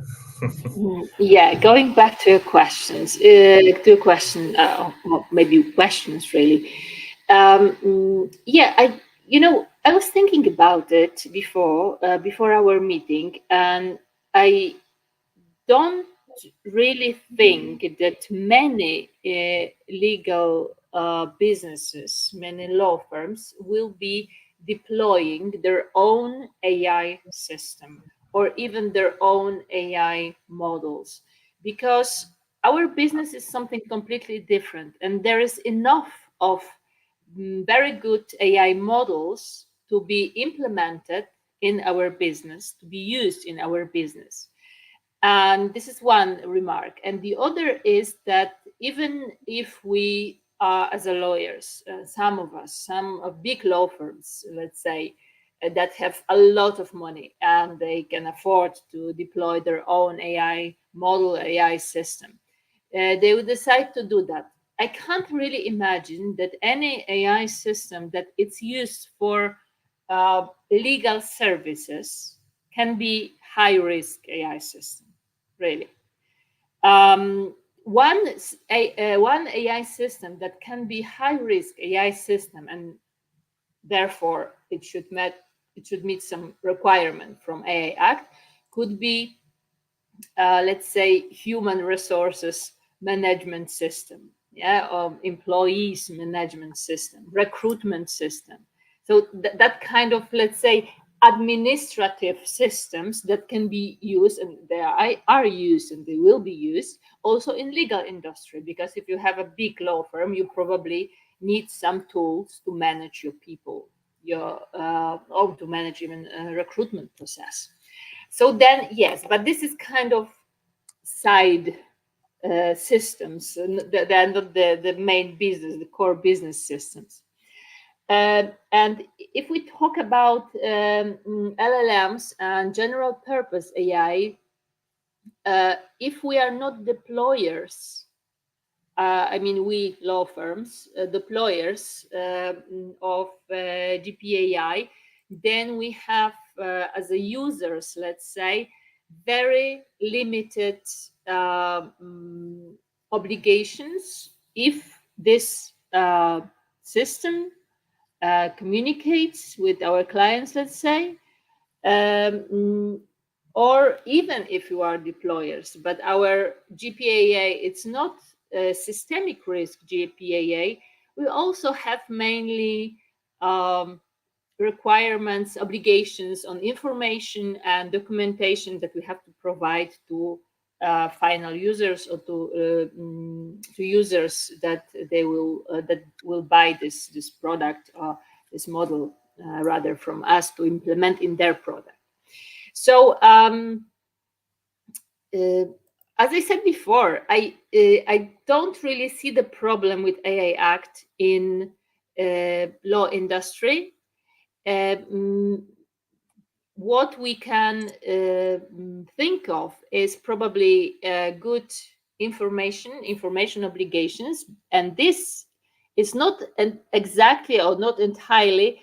Yeah, going back to your questions, well, maybe questions really. I was thinking about it before our meeting, and I don't really think that many legal businesses, many law firms will be deploying their own AI system or even their own AI models, because our business is something completely different, and there is enough of very good AI models to be implemented in our business, to be used in our business. And this is one remark. And the other is that even if we are, as a lawyers, some of us, some of big law firms, let's say, that have a lot of money and they can afford to deploy their own AI model, AI system, they would decide to do that. I can't really imagine that any AI system that it's used for legal services can be high-risk AI system, really. One AI system that can be high-risk AI system, and therefore it should meet some requirement from AI Act, could be, let's say, human resources management system, employees management system, recruitment system. So that kind of, let's say, administrative systems that can be used, and they are used and they will be used also in legal industry, because if you have a big law firm, you probably need some tools to manage your people, or to manage even a recruitment process. So then, yes, but this is kind of side systems, they're not the main business, the core business systems. And if we talk about LLMs and general purpose AI, if we are not deployers, I mean, we law firms, deployers of GPAI, then we have, as a users, let's say, very limited obligations if this system communicates with our clients, let's say, or even if you are deployers, but our GPAA, it's not a systemic risk GPAA. We also have mainly requirements, obligations on information and documentation that we have to provide to final users or to users that they will buy this product or this model rather from us to implement in their product. So as I said before, I don't really see the problem with AI Act in law industry. What we can think of is probably good information obligations, and this is not exactly or not entirely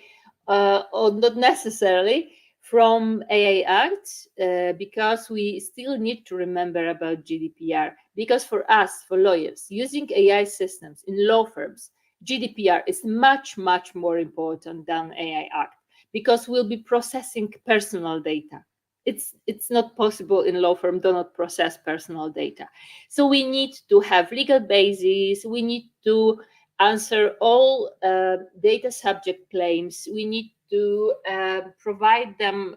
or not necessarily from AI Act, because we still need to remember about GDPR. Because for us, for lawyers, using AI systems in law firms, GDPR is much, much more important than AI Act, because we'll be processing personal data. It's not possible in law firm do not process personal data. So we need to have legal bases. We need to answer all data subject claims. We need to provide them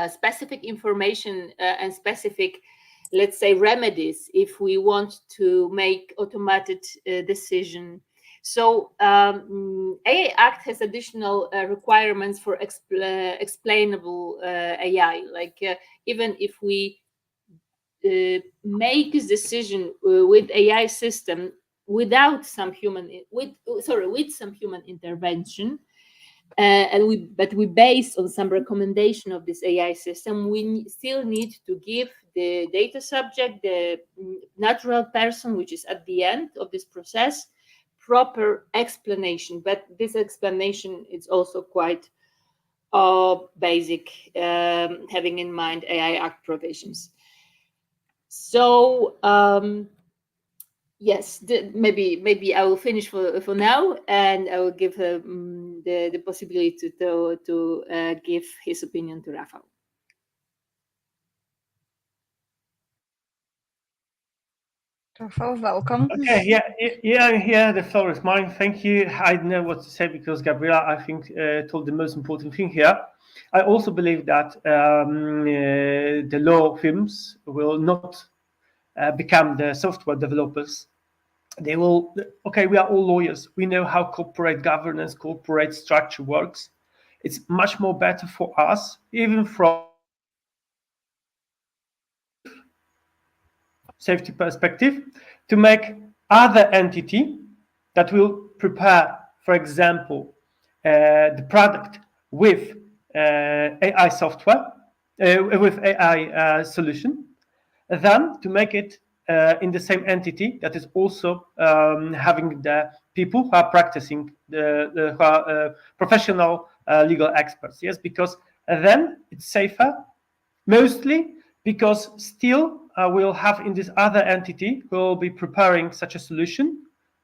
specific information and specific, let's say, remedies if we want to make automated decision. So AI Act has additional requirements for explainable AI. Like even if we make this decision with AI system without some human with some human intervention, but we based on some recommendation of this AI system, we still need to give the data subject, the natural person, which is at the end of this process, proper explanation. But this explanation is also quite basic, having in mind AI Act provisions. So yes, maybe I will finish for now, and I will give the possibility to give his opinion to Rafał. Rafał, welcome. Okay, yeah, the floor is mine. Thank you. I don't know what to say because Gabriela, I think, told the most important thing here. I also believe that the law firms will not become the software developers. They will, okay, we are all lawyers. We know how corporate governance, corporate structure works. It's much more better for us, even from safety perspective, to make other entity that will prepare, for example, the product with AI software, with AI solution, than to make it in the same entity that is also having the people who are practicing, who are professional legal experts. Yes, because then it's safer, mostly because still we'll have in this other entity who will be preparing such a solution,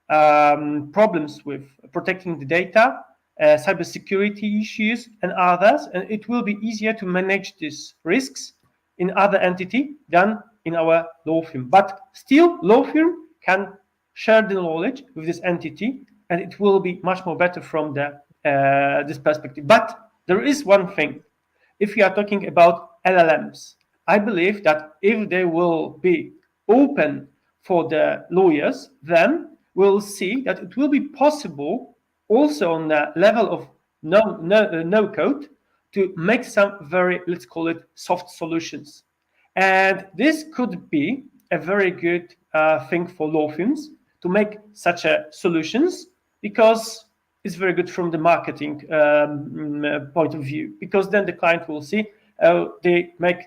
problems with protecting the data, cybersecurity issues and others, and it will be easier to manage these risks in other entity than in our law firm. But still, law firm can share the knowledge with this entity, and it will be much more better from the this perspective. But there is one thing: if we are talking about LLMs, I believe that if they will be open for the lawyers, then we'll see that it will be possible also on the level of no code to make some very, let's call it, soft solutions. And this could be a very good thing for law firms to make such a solutions, because is very good from the marketing point of view, because then the client will see they make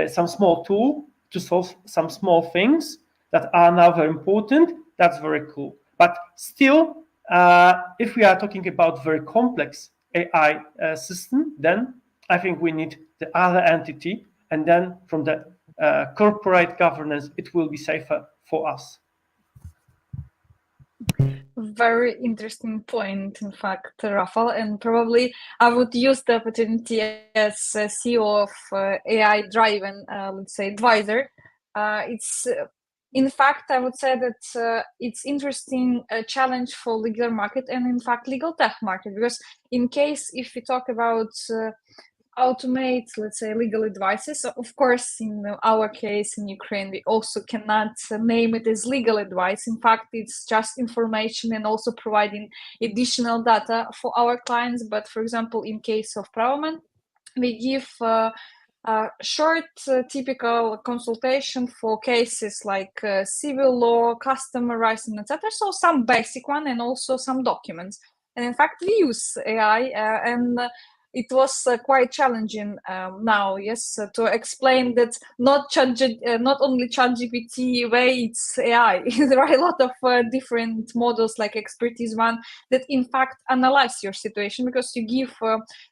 some small tool to solve some small things that are now very important. That's very cool. But still, if we are talking about very complex AI system, then I think we need the other entity, and then from the corporate governance, it will be safer for us. Very interesting point, in fact, Rafał, and probably I would use the opportunity as a CEO of AI-driven, let's say, advisor. It's in fact, I would say that it's interesting challenge for legal market and, in fact, legal tech market, because in case if we talk about automate, let's say, legal advices. So of course, in our case in Ukraine, we also cannot name it as legal advice. In fact, it's just information and also providing additional data for our clients. But for example, in case of Pravoman, we give short, typical consultation for cases like civil law, customer rights, and etc. So some basic one and also some documents. And in fact, we use AI and it was quite challenging now, yes, to explain that not only ChatGPT way, it's AI. There are a lot of different models like Expertise One that in fact analyze your situation, because you give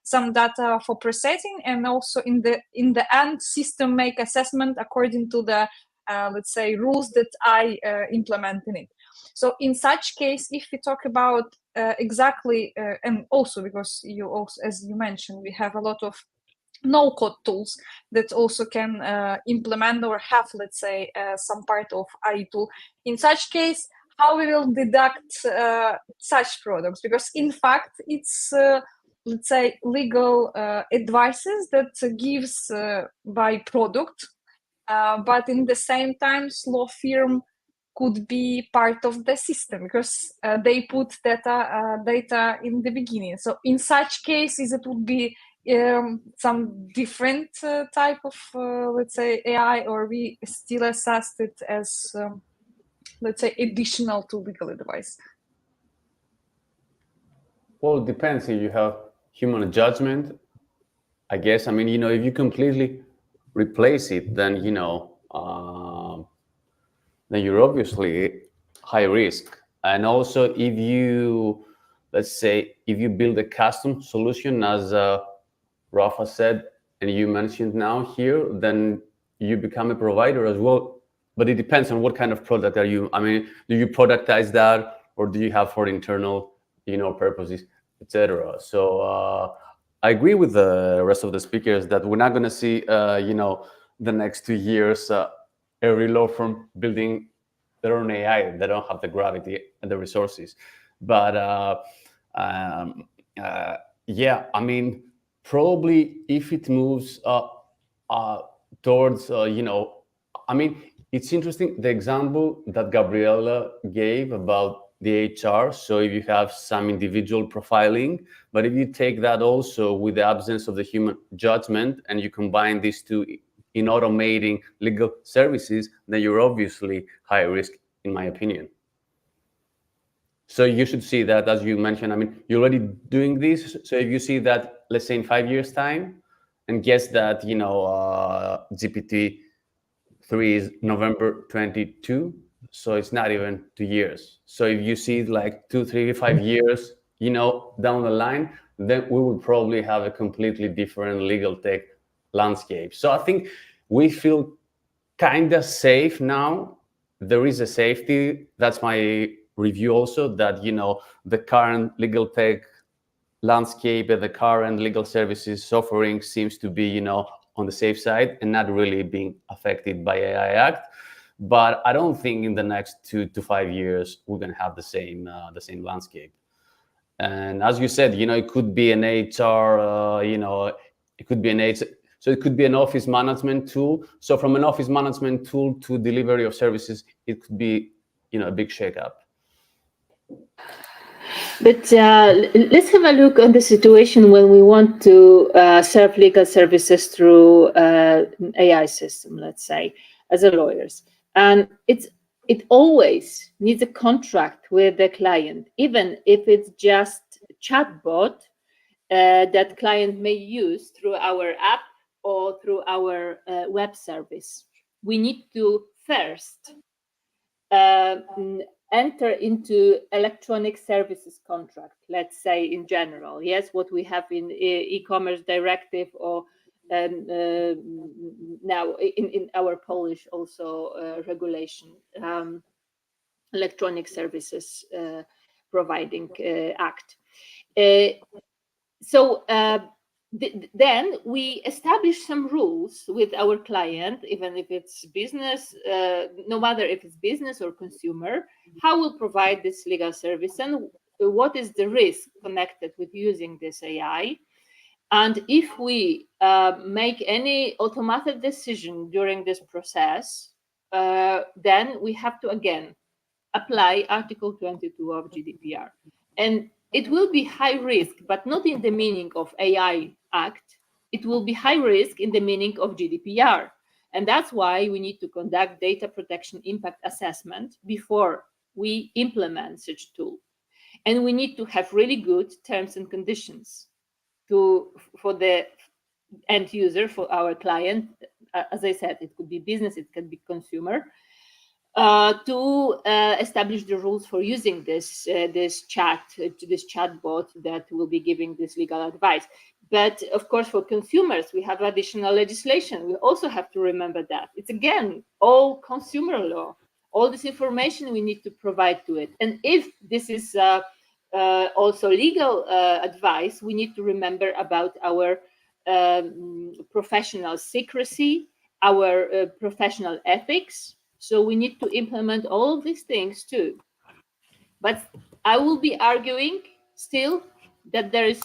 some data for processing, and also in the end system make assessment according to the let's say rules that I implement in it. So in such case, if we talk about exactly, and also because you also, as you mentioned, we have a lot of no-code tools that also can implement or have, let's say, some part of AI tool. In such case, how we will deduct such products? Because in fact, it's let's say legal advices that gives by product, but in the same time, law firm could be part of the system because they put data in the beginning. So in such cases, it would be some different type of, let's say, AI, or we still assessed it as, let's say, additional to legal advice. Well, it depends. If you have human judgment, I guess, I mean, you know, if you completely replace it, then, you know, then you're obviously high risk. And also, if you, let's say, if you build a custom solution, as Rafa said, and you mentioned now here, then you become a provider as well. But it depends on what kind of product are you, I mean, do you productize that, or do you have for internal, you know, purposes, etc. So I agree with the rest of the speakers that we're not going to see, you know, the next 2 years, every law firm building their own AI. They don't have the gravity and the resources. But yeah, I mean, probably if it moves towards, you know, I mean, it's interesting, the example that Gabriela gave about the HR. So if you have some individual profiling, but if you take that also with the absence of the human judgment and you combine these two in automating legal services, then you're obviously high risk, in my opinion. So you should see that, as you mentioned, I mean, you're already doing this. So if you see that, let's say in 5 years' time, and guess that, you know, GPT-3 is November 22, so it's not even 2 years. So if you see like 2, 3, 5 years, you know, down the line, then we will probably have a completely different legal tech landscape. So I think we feel kind of safe now. There is a safety. That's my review also, that, you know, the current legal tech landscape and the current legal services offering seems to be, you know, on the safe side and not really being affected by AI Act. But I don't think in the next 2 to 5 years we're going to have the same landscape. And as you said, you know, it could be an HR, you know, it could be an HR. So it could be an office management tool. So from an office management tool to delivery of services, it could be, you know, a big shakeup. But let's have a look on the situation when we want to serve legal services through an AI system, let's say, as a lawyers. And it always needs a contract with the client, even if it's just chatbot that client may use through our app or through our web service. We need to first enter into electronic services contract, let's say in general, yes, what we have in e-commerce directive, or now in our Polish also regulation, electronic services providing act. Then we establish some rules with our client, even if it's business, no matter if it's business or consumer, how we'll provide this legal service and what is the risk connected with using this AI. And if we make any automated decision during this process, then we have to again apply Article 22 of GDPR. And it will be high risk, but not in the meaning of AI Act. It will be high risk in the meaning of GDPR. And that's why we need to conduct data protection impact assessment before we implement such tool. And we need to have really good terms and conditions for the end user, for our client. As I said, it could be business, it could be consumer, to establish the rules for using this chatbot that will be giving this legal advice. But of course, for consumers, we have additional legislation. We also have to remember that it's again all consumer law. All this information we need to provide to it. And if this is also legal advice, we need to remember about our professional secrecy, our professional ethics. So we need to implement all of these things too. But I will be arguing still that there is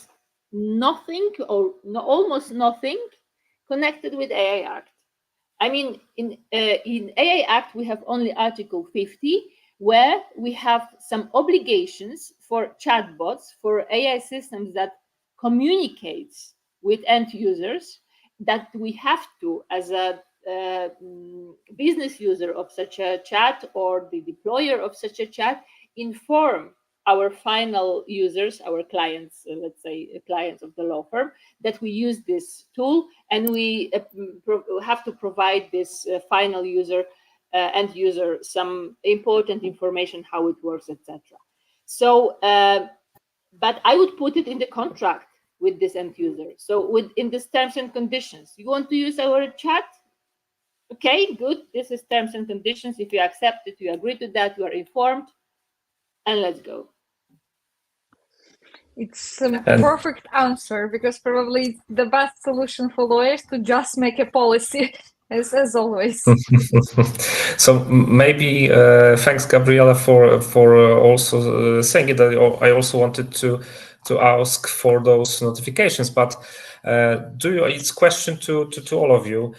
nothing or almost nothing connected with AI Act. I mean, in AI Act, we have only Article 50, where we have some obligations for chatbots, for AI systems that communicates with end users, that we have to, as a business user of such a chat or the deployer of such a chat, inform our final users, our clients, let's say clients of the law firm, that we use this tool, and we have to provide this final user, end user, some important information, how it works, etc. So, but I would put it in the contract with this end user. So in this terms and conditions, you want to use our chat? Okay, good. This is terms and conditions. If you accept it, you agree to that, you are informed, and let's go. It's a perfect answer, because probably the best solution for lawyers to just make a policy, as always. So maybe thanks, Gabriela, for also saying it. I also wanted to ask for those notifications, but it's a question to all of you.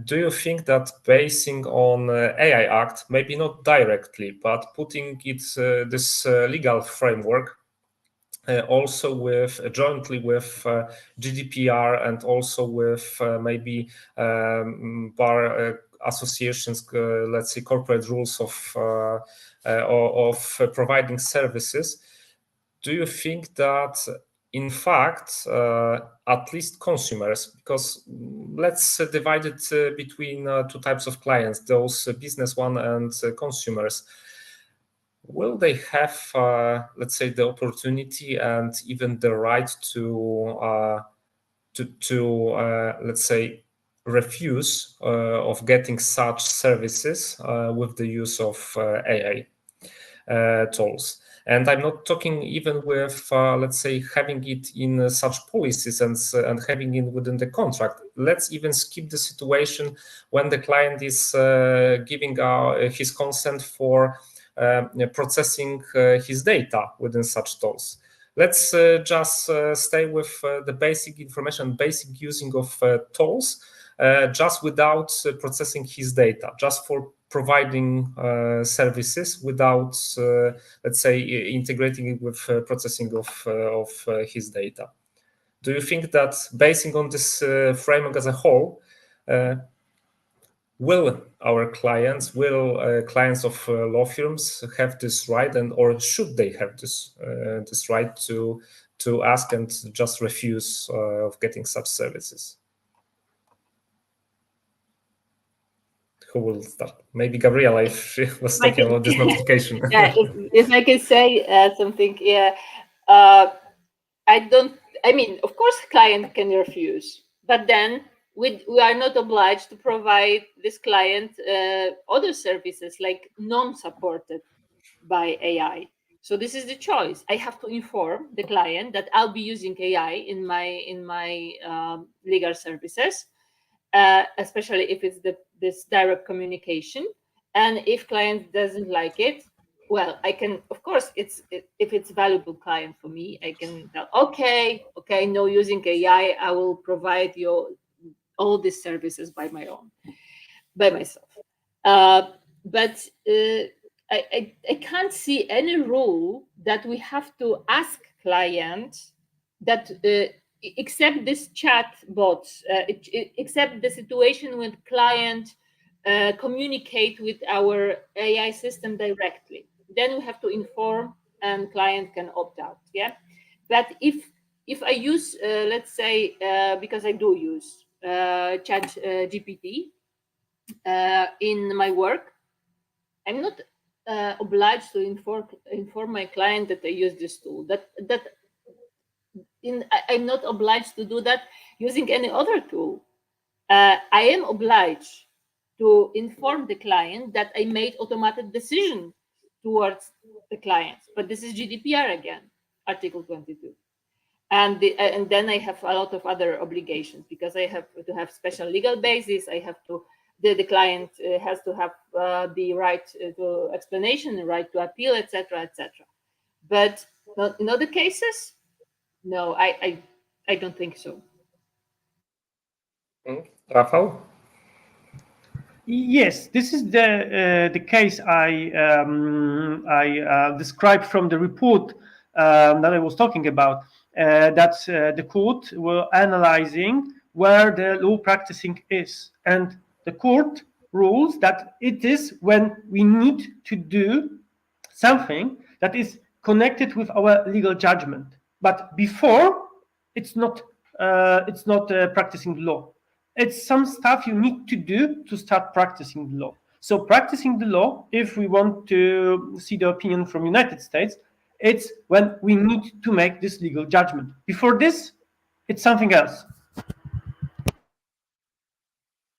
Do you think that basing on AI Act, maybe not directly, but putting it this legal framework also with jointly with GDPR and also with maybe bar associations, let's say corporate rules of providing services, do you think that in fact, at least consumers, because let's divide it between two types of clients, those business one and consumers, will they have, let's say, the opportunity and even the right to let's say, refuse of getting such services with the use of AI tools? And I'm not talking even with, let's say, having it in such policies and having it within the contract. Let's even skip the situation when the client is giving his consent for processing his data within such tools. Let's just stay with the basic information, basic using of tools, just without processing his data, just for providing services without, let's say, integrating it with processing of his data. Do you think that basing on this framework as a whole, will our clients, clients of law firms have this right, or should they have this right to to ask and just refuse of getting such services. Who will start? Maybe Gabriela, if she was talking about this notification. Yeah, if I can say something, yeah. I mean, of course, client can refuse, but then we are not obliged to provide this client other services like non-supported by AI. So this is the choice. I have to inform the client that I'll be using AI in my legal services, especially if it's this direct communication. And if client doesn't like it, well, I can, of course, if it's valuable client for me, I can tell, okay, no using AI, I will provide you all these services by myself. But I can't see any rule that we have to ask clients that except this chat bots, except the situation when client communicate with our AI system directly. Then we have to inform and client can opt out. Yeah, but if I use, let's say, because I do use chat GPT in my work, I'm not obliged to inform my client that I use this tool. I'm not obliged to do that using any other tool. I am obliged to inform the client that I made automated decision towards the client. But this is GDPR again, Article 22. And then I have a lot of other obligations because I have to have special legal basis. I have to, the client has to have the right to explanation, the right to appeal, etc., etc. But in other cases, no, I don't think so. Rafał? Yes, this is the case I described from the report that I was talking about. That the court were analyzing where the law practicing is, and the court rules that it is when we need to do something that is connected with our legal judgment, but before it's not practicing law. It's some stuff you need to do to start practicing the law. So practicing the law, if we want to see the opinion from United States, it's when we need to make this legal judgment. Before this, it's something else.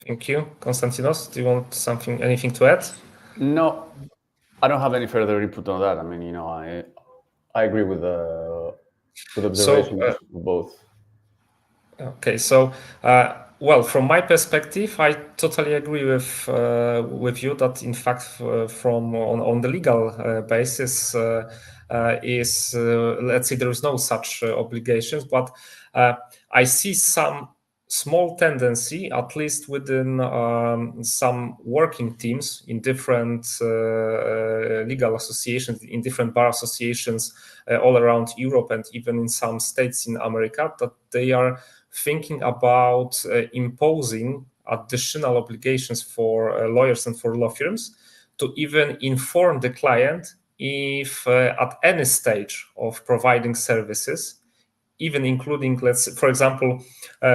Thank you. Konstantinos, do you want anything to add? No, I don't have any further input on that. I mean, I agree with observations of both. Okay, so well, from my perspective, I totally agree with you that in fact, from on the legal basis, let's say there is no such obligations, but I see some small tendency, at least within some working teams in different legal associations, in different bar associations all around Europe and even in some states in America, that they are thinking about imposing additional obligations for lawyers and for law firms to even inform the client if at any stage of providing services, even including, for example,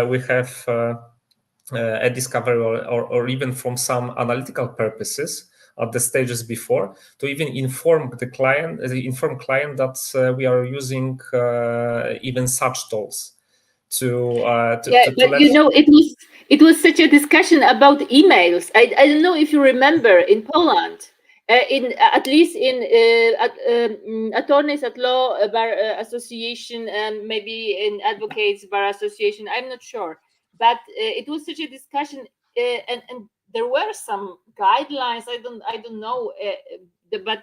we have a discovery or even from some analytical purposes at the stages before, to even inform the client, that we are using even such tools. It was such a discussion about emails. I don't know if you remember in Poland, at least in attorneys at law bar association and maybe in advocates bar association. I'm not sure, but it was such a discussion, and there were some guidelines. I don't know, but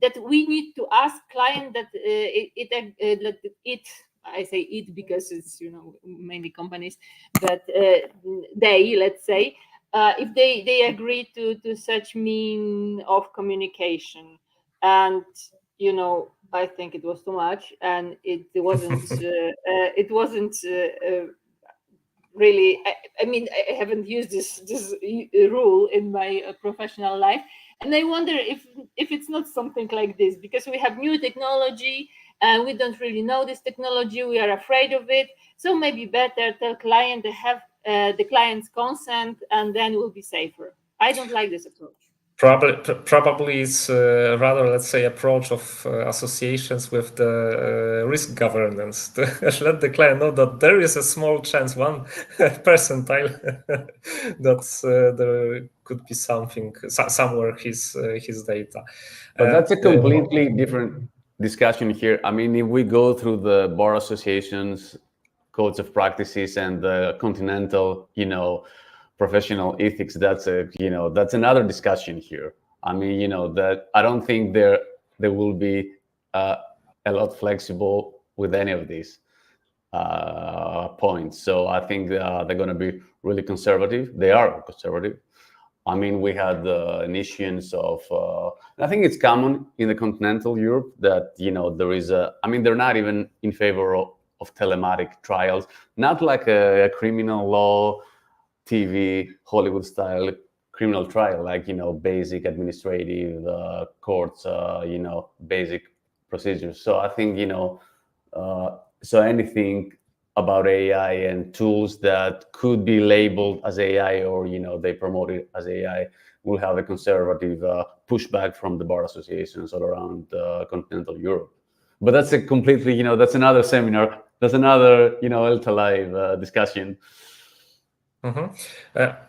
that we need to ask client that it. I say it because it's mainly companies, but they, let's say, if they agree to such mean of communication, and I think it was too much, and it wasn't really. I mean, I haven't used this rule in my professional life, and I wonder if it's not something like this, because we have new technology. and we don't really know this technology, we are afraid of it, so maybe better tell client they have the client's consent, and then we'll be safer. I don't like this approach. Probably it's rather, let's say, approach of associations with the risk governance to let the client know that there is a small chance, 1 percentile, that there could be something somewhere his data. But that's a completely different discussion here. I mean, if we go through the bar associations, codes of practices, and the continental, professional ethics, that's that's another discussion here. I mean, that I don't think there will be a lot flexible with any of these points. So I think they're going to be really conservative. They are conservative. I mean, we had an issuance of, I think it's common in the continental Europe that, there is I mean, they're not even in favor of telematic trials, not like a criminal law, TV, Hollywood style criminal trial, like, basic administrative courts, basic procedures. So I think, so anything about AI and tools that could be labeled as AI, or, they promote it as AI, will have a conservative pushback from the bar associations all around continental Europe. But that's a completely, that's another seminar. That's another, Elta Live discussion.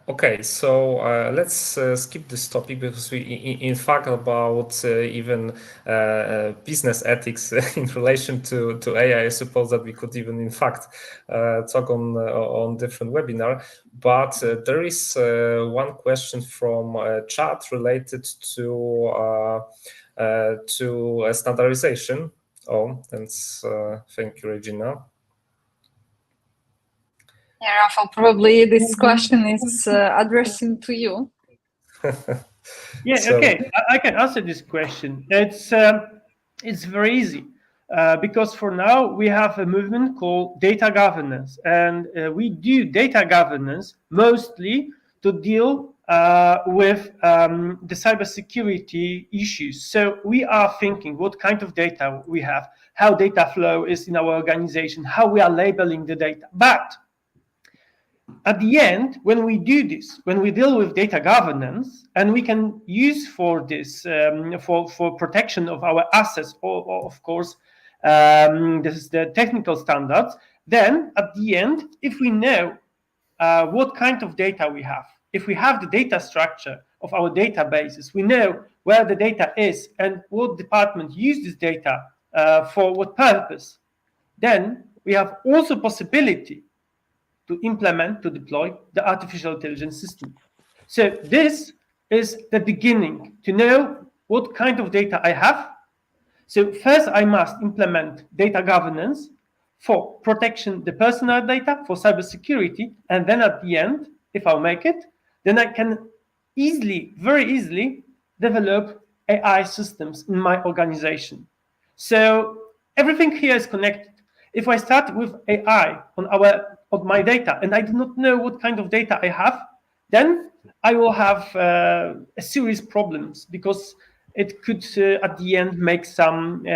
Okay, so let's skip this topic, because we, in fact, about even business ethics in relation to AI, I suppose that we could even, in fact, talk on different webinar. But there is one question from chat related to standardization. Oh, thanks. Thank you, Regina. Yeah, Rafał, probably this question is addressing to you. Yeah, so, okay, I can answer this question. It's very easy, because for now we have a movement called data governance, and we do data governance mostly to deal with the cybersecurity issues. So we are thinking what kind of data we have, how data flow is in our organization, how we are labeling the data. But at the end, when we do this, when we deal with data governance, and we can use for this, for protection of our assets, or of course, this is the technical standards, then at the end, if we know what kind of data we have, if we have the data structure of our databases, we know where the data is and what department use this data for what purpose, then we have also possibility to implement, to deploy the artificial intelligence system. So this is the beginning, to know what kind of data I have. So first I must implement data governance for protection the personal data, for cybersecurity, and then at the end, if I'll make it, then I can easily, very easily develop AI systems in my organization. So everything here is connected. If I start with AI on my data, and I do not know what kind of data I have, then I will have a serious problems, because it could at the end make some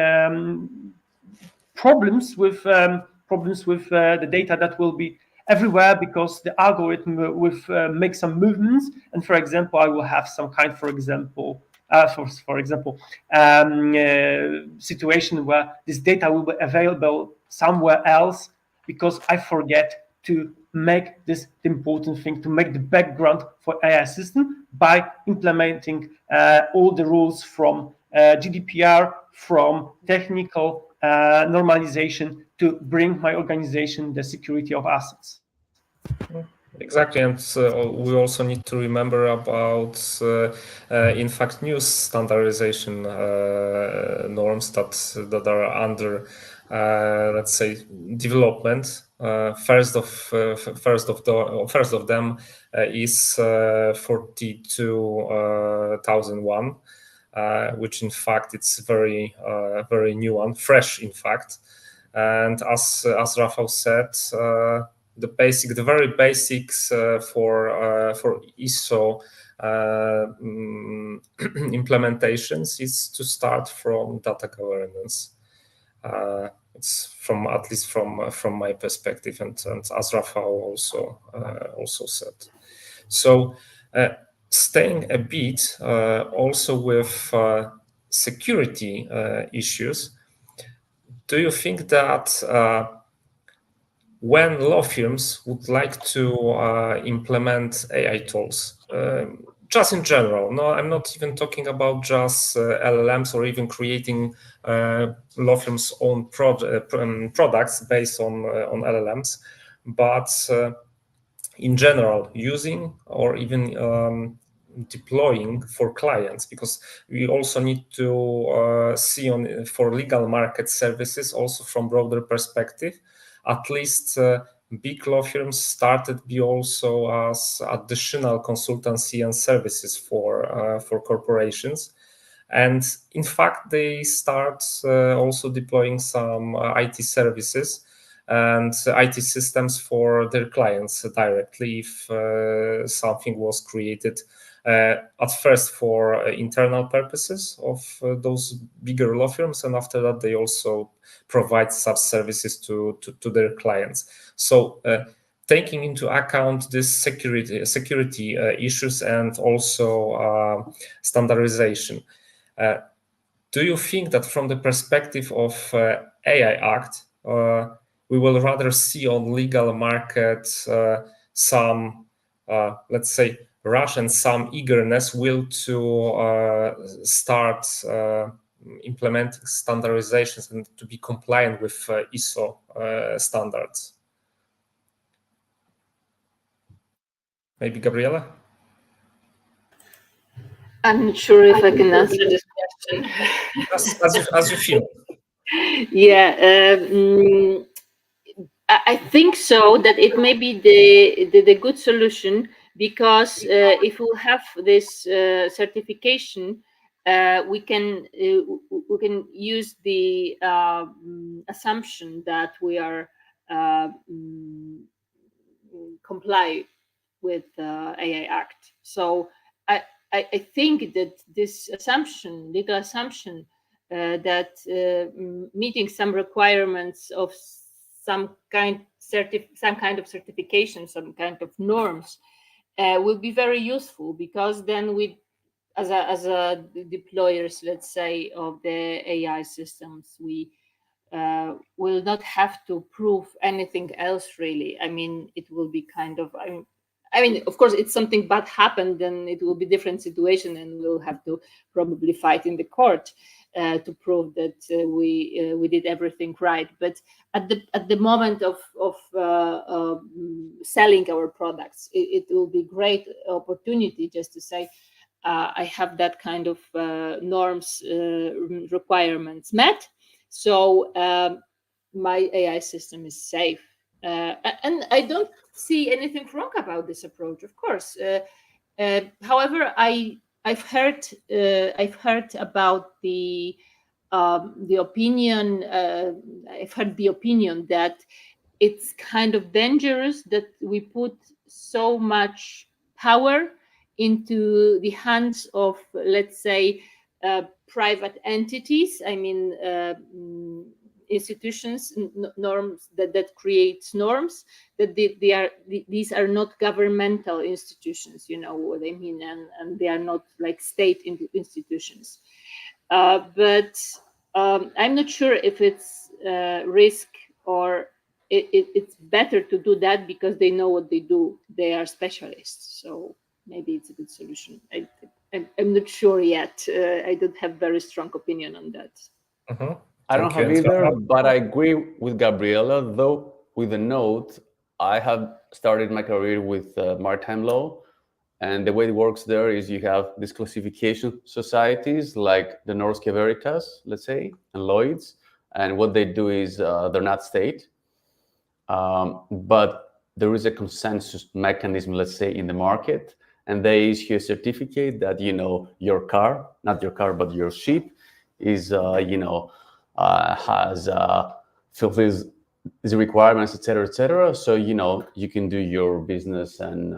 problems with the data that will be everywhere, because the algorithm will make some movements, and for example, I will have some kind, for example, situation where this data will be available somewhere else, because I forget to make this important thing, to make the background for AI system by implementing all the rules from GDPR, from technical normalization, to bring my organization the security of assets. Exactly, and we also need to remember about, in fact, new standardization norms that are under, let's say, development. First of them is 42001, which in fact it's very new one, fresh in fact, and as Rafał said. The very basics for ISO implementations is to start from data governance. It's from, at least from my perspective, and as Rafał also said. So staying a bit also with security issues, do you think that when law firms would like to implement AI tools, just in general, no, I'm not even talking about just LLMs or even creating law firms' own products based on LLMs, but in general, using or even deploying for clients, because we also need to see for legal market services also from broader perspective. At least big law firms started be also as additional consultancy and services for corporations. And in fact, they start also deploying some IT services and IT systems for their clients directly if something was created at first for internal purposes of those bigger law firms, and after that they also provide such services to their clients. So taking into account this security issues and also standardization, do you think that from the perspective of AI Act, we will rather see on legal market some, let's say, rush and some eagerness will to start implementing standardizations and to be compliant with ISO standards? Maybe Gabriela? I'm not sure if I can answer this question. As you feel. Yeah, I think so, that it may be the good solution, because if we have this certification, we can use the assumption that we are comply with AI Act. So I think that this assumption, legal assumption, that meeting some requirements of some kind of certification, some kind of norms, will be very useful, because then we, as a deployers, let's say, of the AI systems, we will not have to prove anything else, really. I mean, it will be kind of, I mean, of course, it's something bad happened, then it will be different situation, and we'll have to probably fight in the court to prove that we did everything right. But at the moment of selling our products, it will be great opportunity just to say, I have that kind of norms requirements met, so my AI system is safe. And I don't see anything wrong about this approach, of course. However, I've heard about the opinion. I've heard the opinion that it's kind of dangerous that we put so much power into the hands of, let's say, private entities. I mean, institutions, norms that creates norms, that these are not governmental institutions, you know what I mean, and they are not like state institutions. But I'm not sure if it's risk, or it's better to do that because they know what they do. They are specialists, so maybe it's a good solution. I'm not sure yet. I don't have very strong opinion on that. Mm-hmm. I don't have either, but I agree with Gabriela, though, with a note. I have started my career with maritime law, and the way it works there is you have these classification societies like the Norske Veritas, let's say, and Lloyd's, and what they do is they're not state, but there is a consensus mechanism, let's say, in the market, and they issue a certificate that, you know, your car, not your car, but your ship is, you know, has fulfills the requirements, etc., etc. So, you know, you can do your business and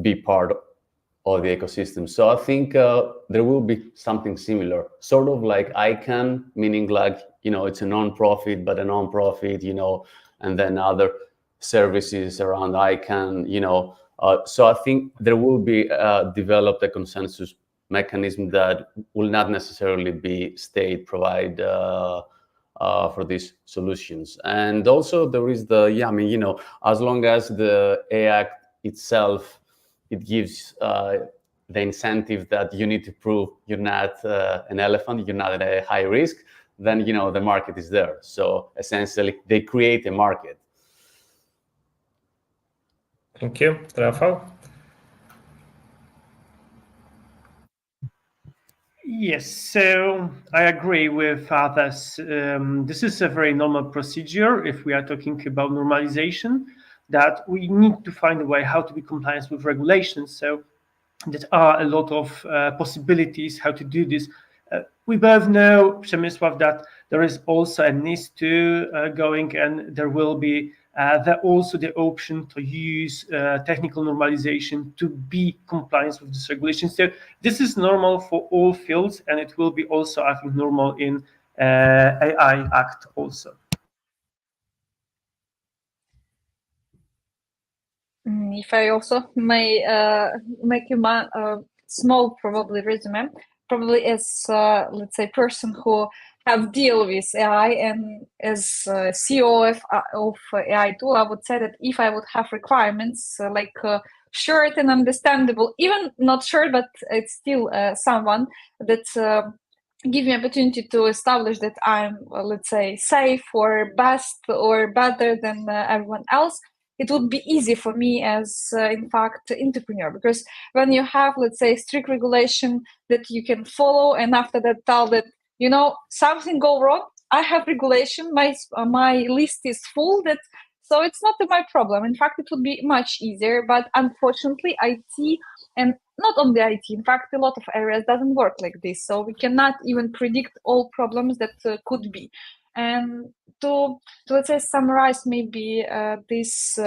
be part all the ecosystem. So I think there will be something similar, sort of like ICANN, meaning like, it's a non-profit, but a non-profit, and then other services around ICANN, so I think there will be developed a consensus mechanism that will not necessarily be state provide for these solutions. And also there is as long as the AI Act itself, it gives the incentive that you need to prove you're not an elephant, you're not at a high risk, then the market is there. So essentially they create a market. Thank you. Rafał? Yes, so I agree with others. This is a very normal procedure if we are talking about normalization, that we need to find a way how to be compliant with regulations. So there are a lot of possibilities how to do this. We both know, Przemysław, that there is also a NIS2 going, and there will be also the option to use technical normalization to be compliant with this regulation. So this is normal for all fields, and it will be also, I think, normal in AI Act also. If I also may make a small probably resume, probably as let's say person who have deal with AI and as CEO of AI tool, I would say that if I would have requirements like short and understandable, even not short, but it's still someone that give me opportunity to establish that I'm let's say safe or best or better than everyone else, it would be easy for me as in fact entrepreneur, because when you have, let's say, strict regulation that you can follow, and after that tell that something go wrong, I have regulation, my list is full, that so it's not my problem. In fact, it would be much easier, but unfortunately IT, and not only IT, in fact a lot of areas doesn't work like this, so we cannot even predict all problems that could be. And to let's say summarize maybe this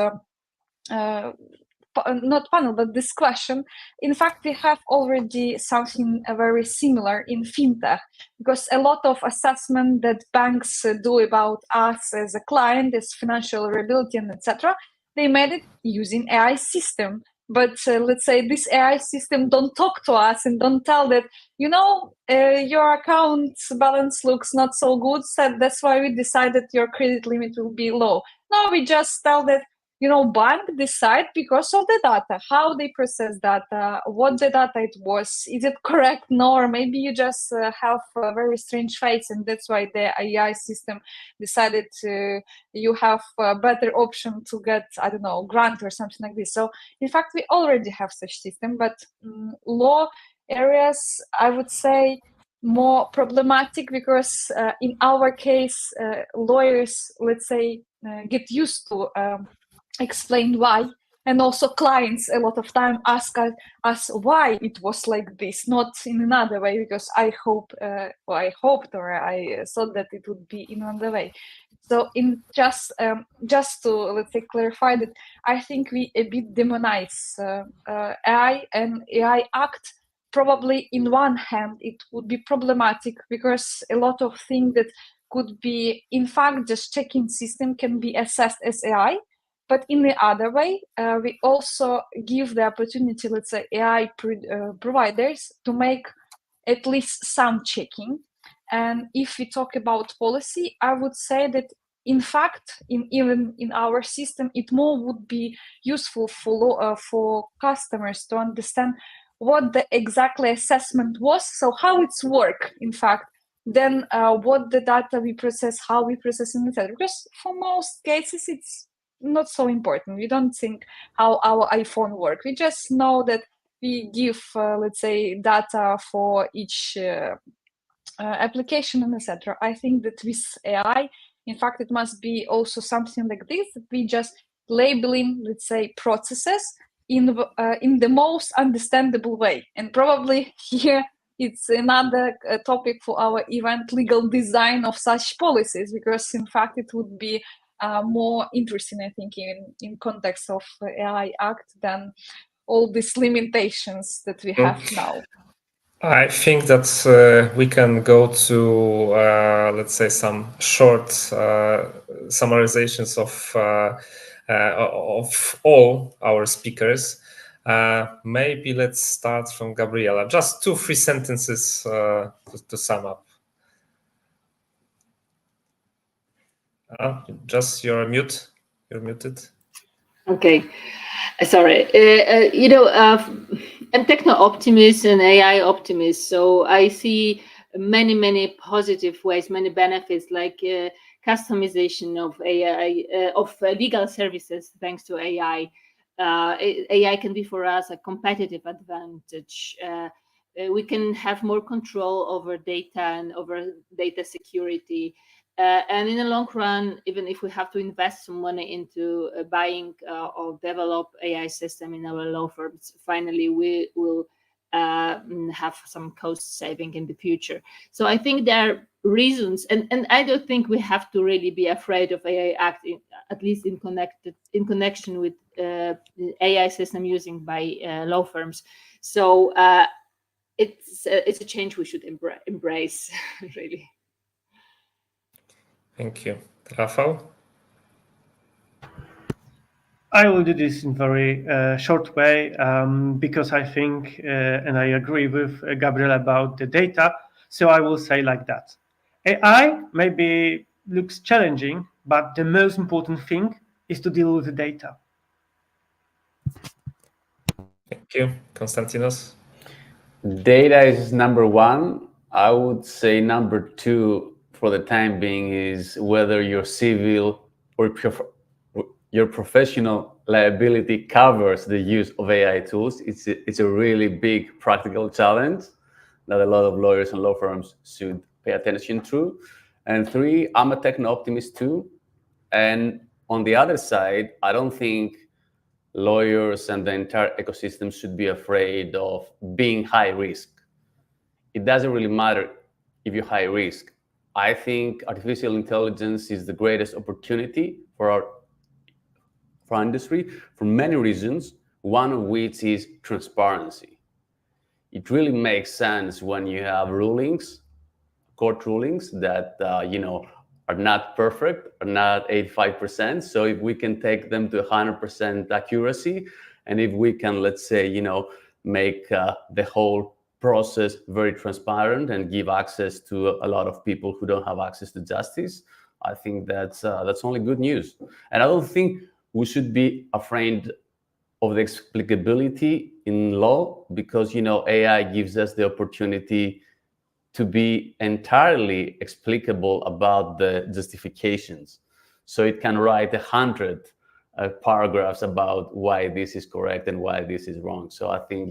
not panel, but this question, in fact we have already something very similar in fintech, because a lot of assessment that banks do about us as a client, as financial reliability and etc., they made it using AI system. But let's say this AI system don't talk to us and don't tell that, your account balance looks not so good, so that's why we decided your credit limit will be low. No, we just tell that, bank decide because of the data, how they process data, what the data it was, is it correct? No, or maybe you just have a very strange face, and that's why the AI system decided you have a better option to get, I don't know, grant or something like this. So in fact, we already have such system, but law areas, I would say, more problematic, because in our case, lawyers, let's say, get used to explain why, and also clients a lot of time ask us why it was like this, not in another way, because I hoped or I thought that it would be in another way. So in just to, let's say, clarify that, I think we a bit demonize AI and AI Act. Probably in one hand it would be problematic, because a lot of things that could be in fact just checking system can be assessed as AI. But in the other way, we also give the opportunity, let's say, AI providers to make at least some checking. And if we talk about policy, I would say that, in fact, even in our system, it more would be useful for customers to understand what the exactly assessment was, so how it's work, in fact, then what the data we process, how we process it, etc. Because for most cases, it's not so important. We don't think how our iPhone works. We just know that we give, let's say, data for each application and etc. I think that with AI, in fact, it must be also something like this. We just labeling, let's say, processes in the most understandable way. And probably here it's another topic for our event, legal design of such policies, because in fact it would be more interesting, I think, in context of AI Act than all these limitations that we have now? I think that we can go to, let's say, some short summarizations of all our speakers. Maybe let's start from Gabriela. Just 2-3 sentences to sum up. Just you're mute. You're muted. Okay, sorry. I'm techno-optimist and AI optimist, so I see many positive ways, many benefits, like customization of AI, of legal services thanks to AI. AI can be for us a competitive advantage. We can have more control over data and over data security. And in the long run, even if we have to invest some money into buying or develop AI system in our law firms, finally we will have some cost saving in the future. So I think there are reasons, and I don't think we have to really be afraid of AI Act, at least in connection with the AI system using by law firms. So it's a change we should embrace, really. Thank you. Rafał? I will do this in very short way because I think, and I agree with Gabriela about the data, so I will say like that. AI maybe looks challenging, but the most important thing is to deal with the data. Thank you. Konstantinos? Data is number one. I would say number two for the time being is whether your civil or your professional liability covers the use of AI tools. It's a really big practical challenge that a lot of lawyers and law firms should pay attention to. And three, I'm a techno-optimist too. And on the other side, I don't think lawyers and the entire ecosystem should be afraid of being high risk. It doesn't really matter if you're high risk. I think artificial intelligence is the greatest opportunity for our industry for many reasons, one of which is transparency. It really makes sense when you have rulings, court rulings that are not perfect, are not 85%. So if we can take them to 100% accuracy, and if we can, let's say, make the whole process very transparent and give access to a lot of people who don't have access to justice, I think that's only good news. And I don't think we should be afraid of the explicability in law, because AI gives us the opportunity to be entirely explicable about the justifications. So it can write 100 paragraphs about why this is correct and why this is wrong. So I think,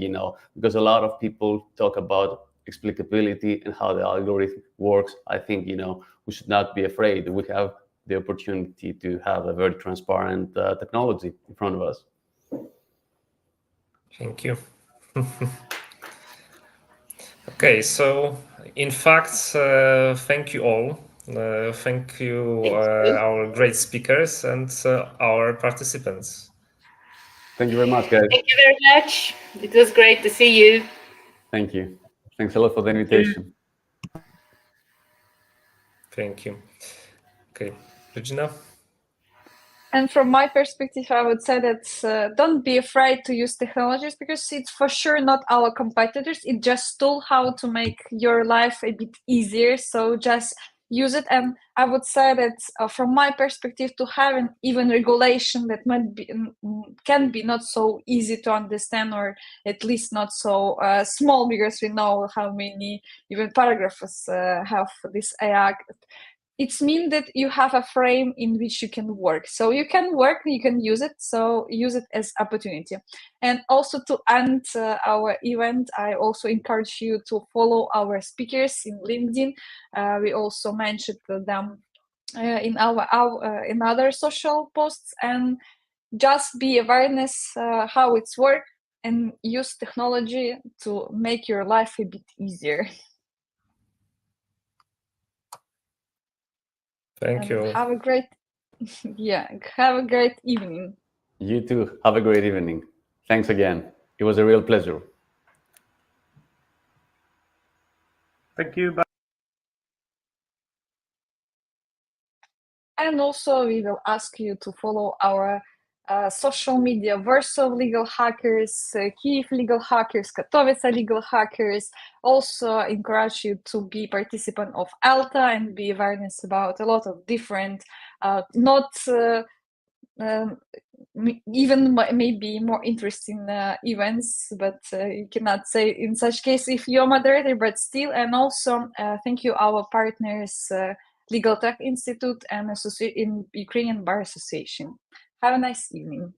because a lot of people talk about explicability and how the algorithm works, I think, we should not be afraid. We have the opportunity to have a very transparent technology in front of us. Thank you. Okay, so in fact, thank you all. Thank you, our great speakers and our participants. Thank you very much, guys. Thank you very much. It was great to see you. Thank you. Thanks a lot for the invitation. Thank you. Okay, Regina? And from my perspective, I would say that don't be afraid to use technologies, because it's for sure not our competitors. It's just tool how to make your life a bit easier. So just use it. And I would say that from my perspective, to have an even regulation that can be not so easy to understand, or at least not so small, because we know how many even paragraphs have this AI. It means that you have a frame in which you can work. So you can work, you can use it. So use it as opportunity. And also to end our event, I also encourage you to follow our speakers in LinkedIn. We also mentioned them in our in other social posts, and just be awareness how it's work, and use technology to make your life a bit easier. Thank you. Have a great, have a great evening. You too. Have a great evening. Thanks again. It was a real pleasure. Thank you. Bye. And also we will ask you to follow our social media: Warsaw Legal Hackers, Kyiv Legal Hackers, Katowice Legal Hackers. Also encourage you to be participant of ALTA and be awareness about a lot of different, even maybe more interesting events, but you cannot say in such case if you're moderator, but still. And also thank you our partners, Legal Tech Institute and in Ukrainian Bar Association. Have a nice evening.